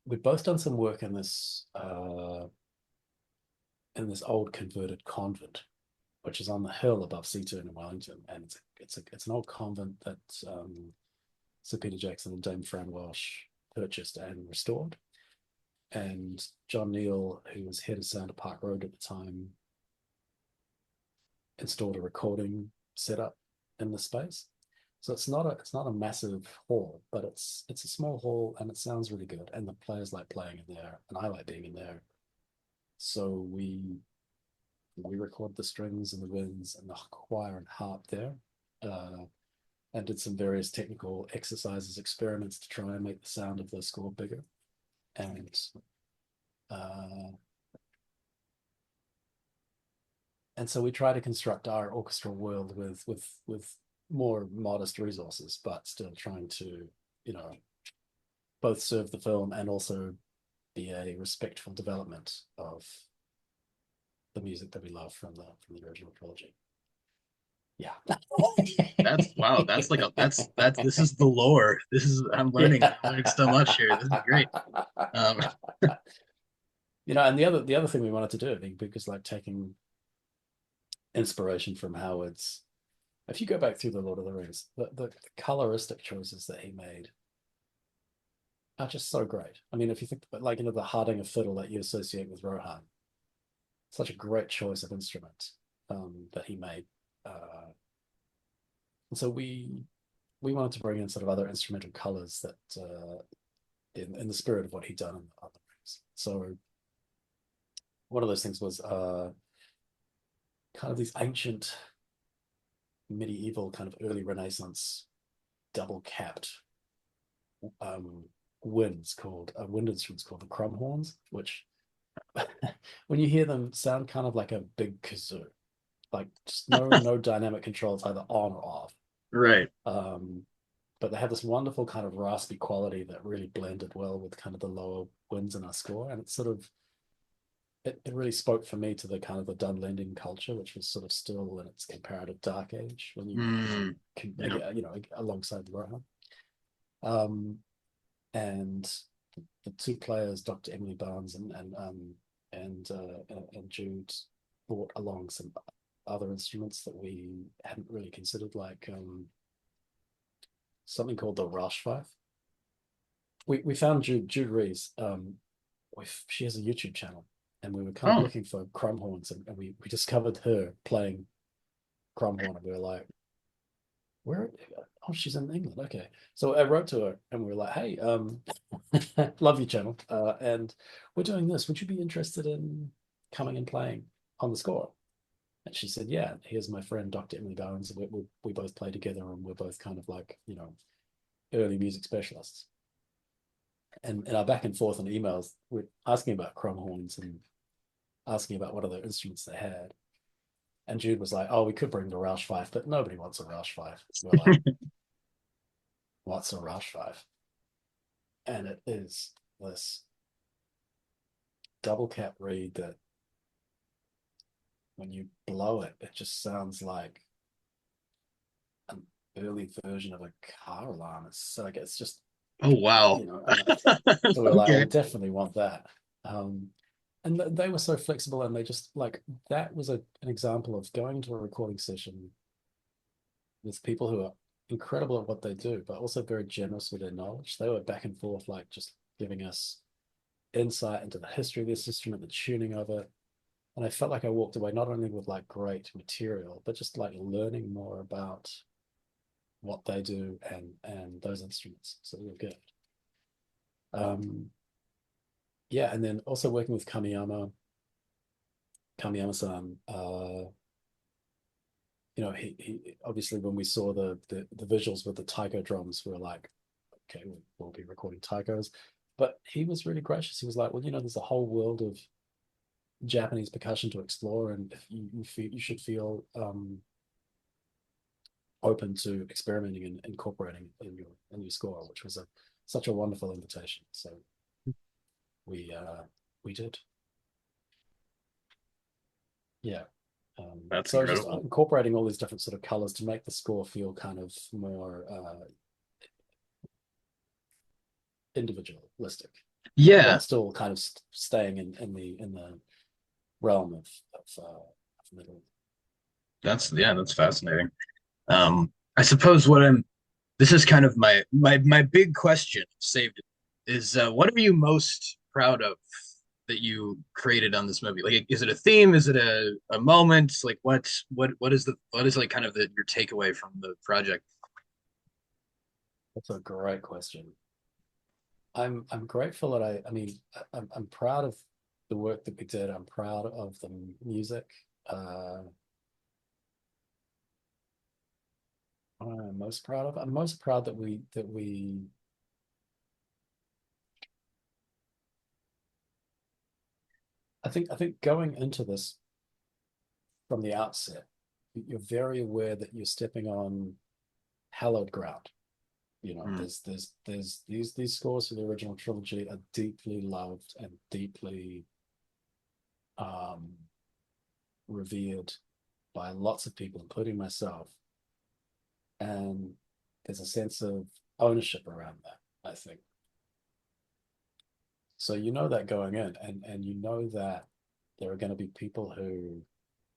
we'd both done some work in this old converted convent, which is on the hill above Seaturn in Wellington, and it's an old convent that Sir Peter Jackson and Dame Fran Welsh purchased and restored. And John Neal, who was head of Sounder Park Road at the time, installed a recording setup in the space. So it's not a massive hall, but it's a small hall and it sounds really good. And the players like playing in there, and I like being in there. So we record the strings and the winds and the choir and harp there, uh, and did some various technical exercises, experiments to try and make the sound of the score bigger. And uh, and so we try to construct our orchestral world with more modest resources, but still trying to, you know, both serve the film and also be a respectful development of the music that we love from the original trilogy. Yeah. That's wow. That's like a that's this is the lore. This is Yeah. I'm learning so much here. This is great. Um, You know, and the other thing we wanted to do, I think, because like taking inspiration from Howard's, if you go back through the Lord of the Rings, the coloristic choices that he made are just so great. I mean, if you think like, the Hardinger fiddle that you associate with Rohan, such a great choice of instrument that he made. And so we wanted to bring in sort of other instrumental colors that in the spirit of what he'd done in the other rings. So one of those things was kind of these ancient medieval kind of early Renaissance double capped um, wind instruments called the crumhorns, which when you hear them sound kind of like a big kazoo, like just no dynamic control. It's either on or off. right. Um, but they have this wonderful kind of raspy quality that really blended well with kind of the lower winds in our score, and it's sort of it really spoke for me to the kind of the Dunlending culture, which was sort of still in its comparative dark age when Mm, yeah. alongside the Rohan. Um, and the two players, Dr. Emily Barnes and Jude, brought along some other instruments that we hadn't really considered, like something called the Welsh fife. We found Jude Rees. She has a YouTube channel, and we were kind of Oh, looking for crumb horns, and we discovered her playing crumb horn, and we were like, where? Oh, she's in England. Okay, so I wrote to her, and we were like, hey, love your channel, and we're doing this. Would you be interested in coming and playing on the score? And she said, yeah. Here's my friend Dr. Emily Barnes. We both play together, and we're both kind of like early music specialists. And in our back and forth on emails, we're asking about crumb horns and asking about what other instruments they had. And Jude was like, "Oh, we could bring the Roush fife, but nobody wants a Roush fife." We're like, "What's a Roush fife?" And it is this double cap reed that, when you blow it, it just sounds like an early version of a car alarm. It's like it's just oh wow. and so we're like, "Oh, we Okay. definitely want that." And they were so flexible, and they just like that was an example of going to a recording session with people who are incredible at what they do, but also very generous with their knowledge. They were back and forth, like just giving us insight into the history of this instrument, the tuning of it. And I felt like I walked away not only with like great material, but just like learning more about what they do and those instruments. So they're good. Um, yeah, and then also working with Kamiyama-san. He obviously when we saw the visuals with the taiko drums, we were like, okay, we'll be recording taikos. But he was really gracious. He was like, well, there's a whole world of Japanese percussion to explore, and if you should feel open to experimenting and incorporating in your score, which was such a wonderful invitation. So we did, yeah. That's So just incredible. incorporating all these different sort of colors to make the score feel kind of more individualistic, while Yeah, still kind of staying in the realm of metal. that's fascinating. I suppose what I'm this is kind of my big question saved it is what are you most proud of that you created on this movie? Like, is it a theme? Is it a moment? Like, what is like kind of your takeaway from the project? That's a great question. I'm grateful that I'm proud of the work that we did. I'm proud of the music. Uh, what am I most proud of? I'm most proud that we. I think going into this from the outset, you're very aware that you're stepping on hallowed ground. Mm, There's these scores for the original trilogy are deeply loved and deeply um, revered by lots of people, including myself. And there's a sense of ownership around that, I think. So you know that going in, and you know that there are going to be people who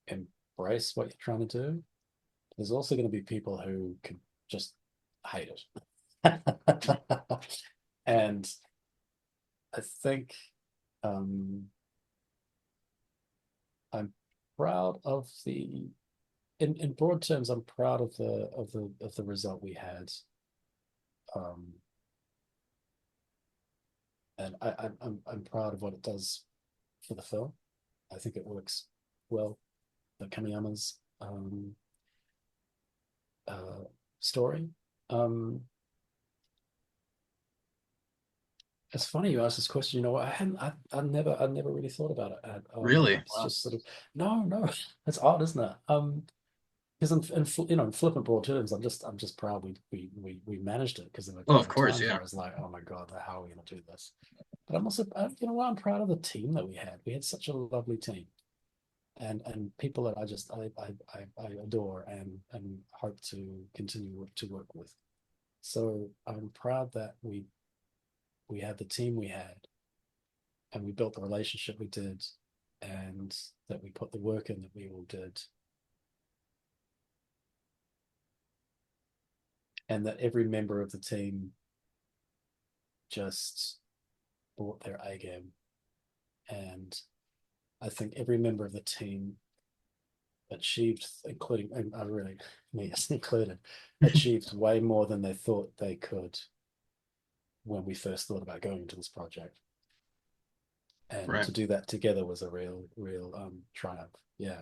embrace what you're trying to do. There's also going to be people who could just hate it. And I think um, I'm proud of in broad terms, I'm proud of the result we had. Um, and I'm proud of what it does for the film. I think it works well. The Kamiyama's uh, story. Um, it's funny you asked this question. You know, I hadn't, I never really thought about it. really? It's Wow. just sort of no. It's odd, isn't it? Because in flippant broad terms, I'm just proud we managed it. Because Oh, there of were course, times yeah. where I was like, oh my god, how are we going to do this? But I'm also, you know what, I'm proud of the team that we had. We had such a lovely team, and people that I adore and hope to continue to work with. So I'm proud that we had the team we had, and we built the relationship we did, and that we put the work in that we all did, and that every member of the team just brought their A game. And I think every member of the team achieved, including, and I really, me included, achieved way more than they thought they could when we first thought about going into this project. And Right. to do that together was a real triumph. Yeah.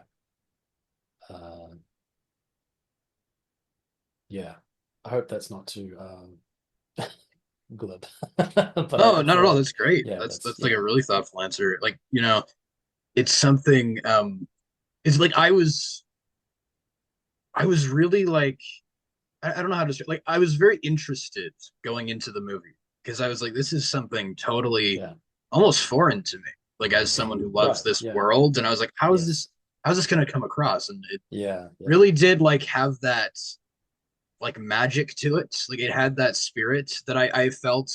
Uh, yeah. I hope that's not too glib, but No, I not at feel all. like, That's great. yeah, That's like yeah, a really thoughtful answer. Like, it's something it's like I was really like I don't know how to say like I was very interested going into the movie because I was like, this is something totally yeah. almost foreign to me. Like as someone who loves Right. this Yeah. world, and I was like, Yeah. how's this gonna come across? And it Yeah. Yeah. really did like have that like magic to it. Like it had that spirit that I felt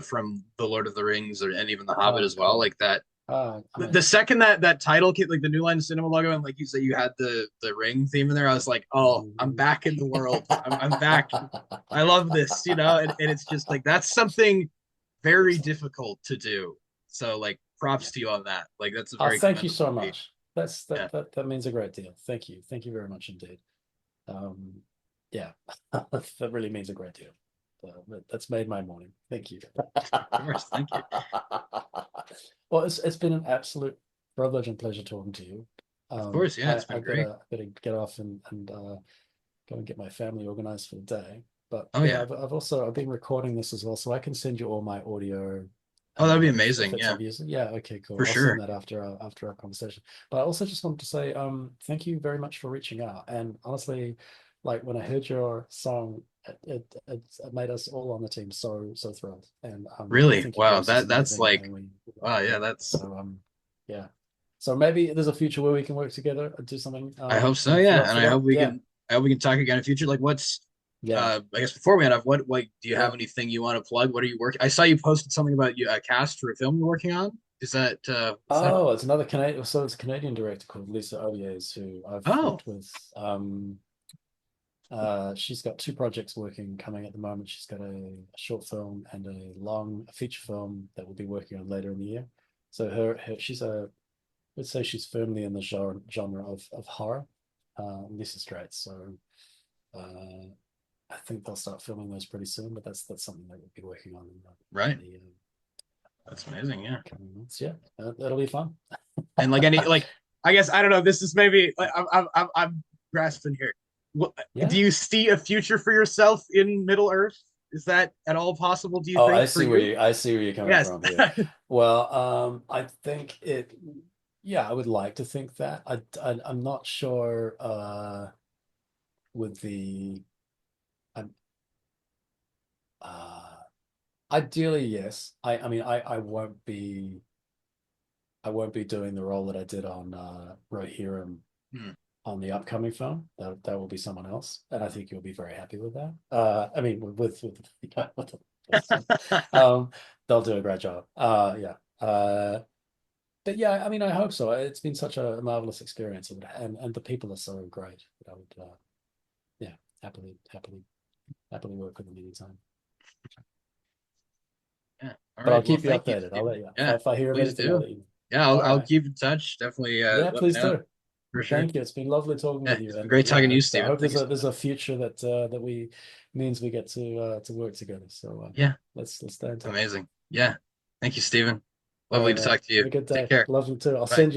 from the Lord of the Rings and even the Hobbit Oh, as well. cool. Like that the Amazing. second that title came, like the New Line Cinema logo, and like you said, you had the ring theme in there. I was like, oh, I'm Mhm. back in the world. I'm back. I love this, and it's just like that's something very Excellent. difficult to do. So like props Yeah. to you on that. Like that's a Oh, very thank you commendable so feat. much. That's Yeah. that that that means a great deal. Thank you. Thank you very much indeed. Um, yeah, that really means a great deal. That's made my morning. Thank you. Of course, thank you. Well, it's been an absolute privilege and pleasure talking to you. Of course, yeah, it's I been great. gotta get off and go and get my family organized for the day. But Oh yeah, yeah. I've been recording this as well, so I can send you all my audio. Oh, that'd be If amazing. it's Yeah, of use, yeah, okay, cool. for I'll send sure. that after our conversation. But I also just wanted to say, thank you very much for reaching out. And honestly, like when I heard your song, it made us all on the team so thrilled. And I Really? think your Wow. voice is That's amazing, like and we wow. yeah. Yeah, that's. So yeah. So maybe there's a future where we can work together and do something. I hope so. If you're Yeah, up and for that, yeah, I hope we can talk again in the future. Like, what's yeah, I guess before we head off, what like do you have yeah. anything you want to plug? What are you working? I saw you posted something about you a cast for a film you're working on. Is that? Oh, it's another Canadian. So it's a Canadian director called Lisa Ovies, who I've Oh, worked with. She's got two projects working coming at the moment. She's got a short film and a feature film that we'll be working on later in the year. So she's let's say she's firmly in the genre of horror. This is great. So uh, I think they'll start filming those pretty soon. But that's something that we'll be working on right. in the That's amazing. Yeah. coming months. Yeah, that'll be fun. And like any like I guess I don't know. This is maybe like, I'm grasping here. What, do Yeah. you see a future for yourself in Middle Earth? Is that at all possible? Do you Oh, think for you? I see where you're coming Yes. from here. Well, I think yeah, I would like to think that. I'm not sure with the I'm uh ideally yes. I mean I won't be doing the role that I did on Rohirrim Hmm. on the upcoming film. That will be someone else, and I think you'll be very happy with that. I mean, with um, they'll do a great job. Yeah. But yeah, I mean, I hope so. It's been such a marvelous experience, and the people are so great that I would, yeah, happily work with them anytime. Yeah. All But I'll right. Well, keep you thank you, updated. I'll Stephen. let you know Yeah. if I hear of Please anything. I'll do. let you know. Yeah, All I'll right. keep in touch. Definitely Yeah, let me please know do. for sure. Thank you. It's been lovely talking Yeah, with you, it's been and great talking to you, I Stephen. hope Thank you so there's much. a future that we means we get to work together. So Yeah, let's stay in touch. amazing. Yeah. Thank you, Stephen. All Lovely right, to mate. talk to Have you. a good Take day. care. Love you too. Bye. I'll send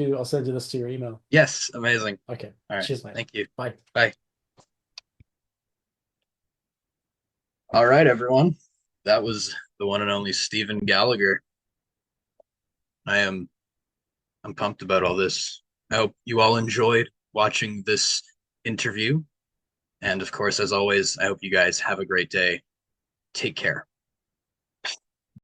you this to your email. Yes, amazing. Okay. All right. Cheers, mate. Thank you. Bye. Bye. All right, everyone. That was the one and only Stephen Gallagher. I am I'm pumped about all this. I hope you all enjoyed watching this interview. And of course, as always, I hope you guys have a great day. Take care.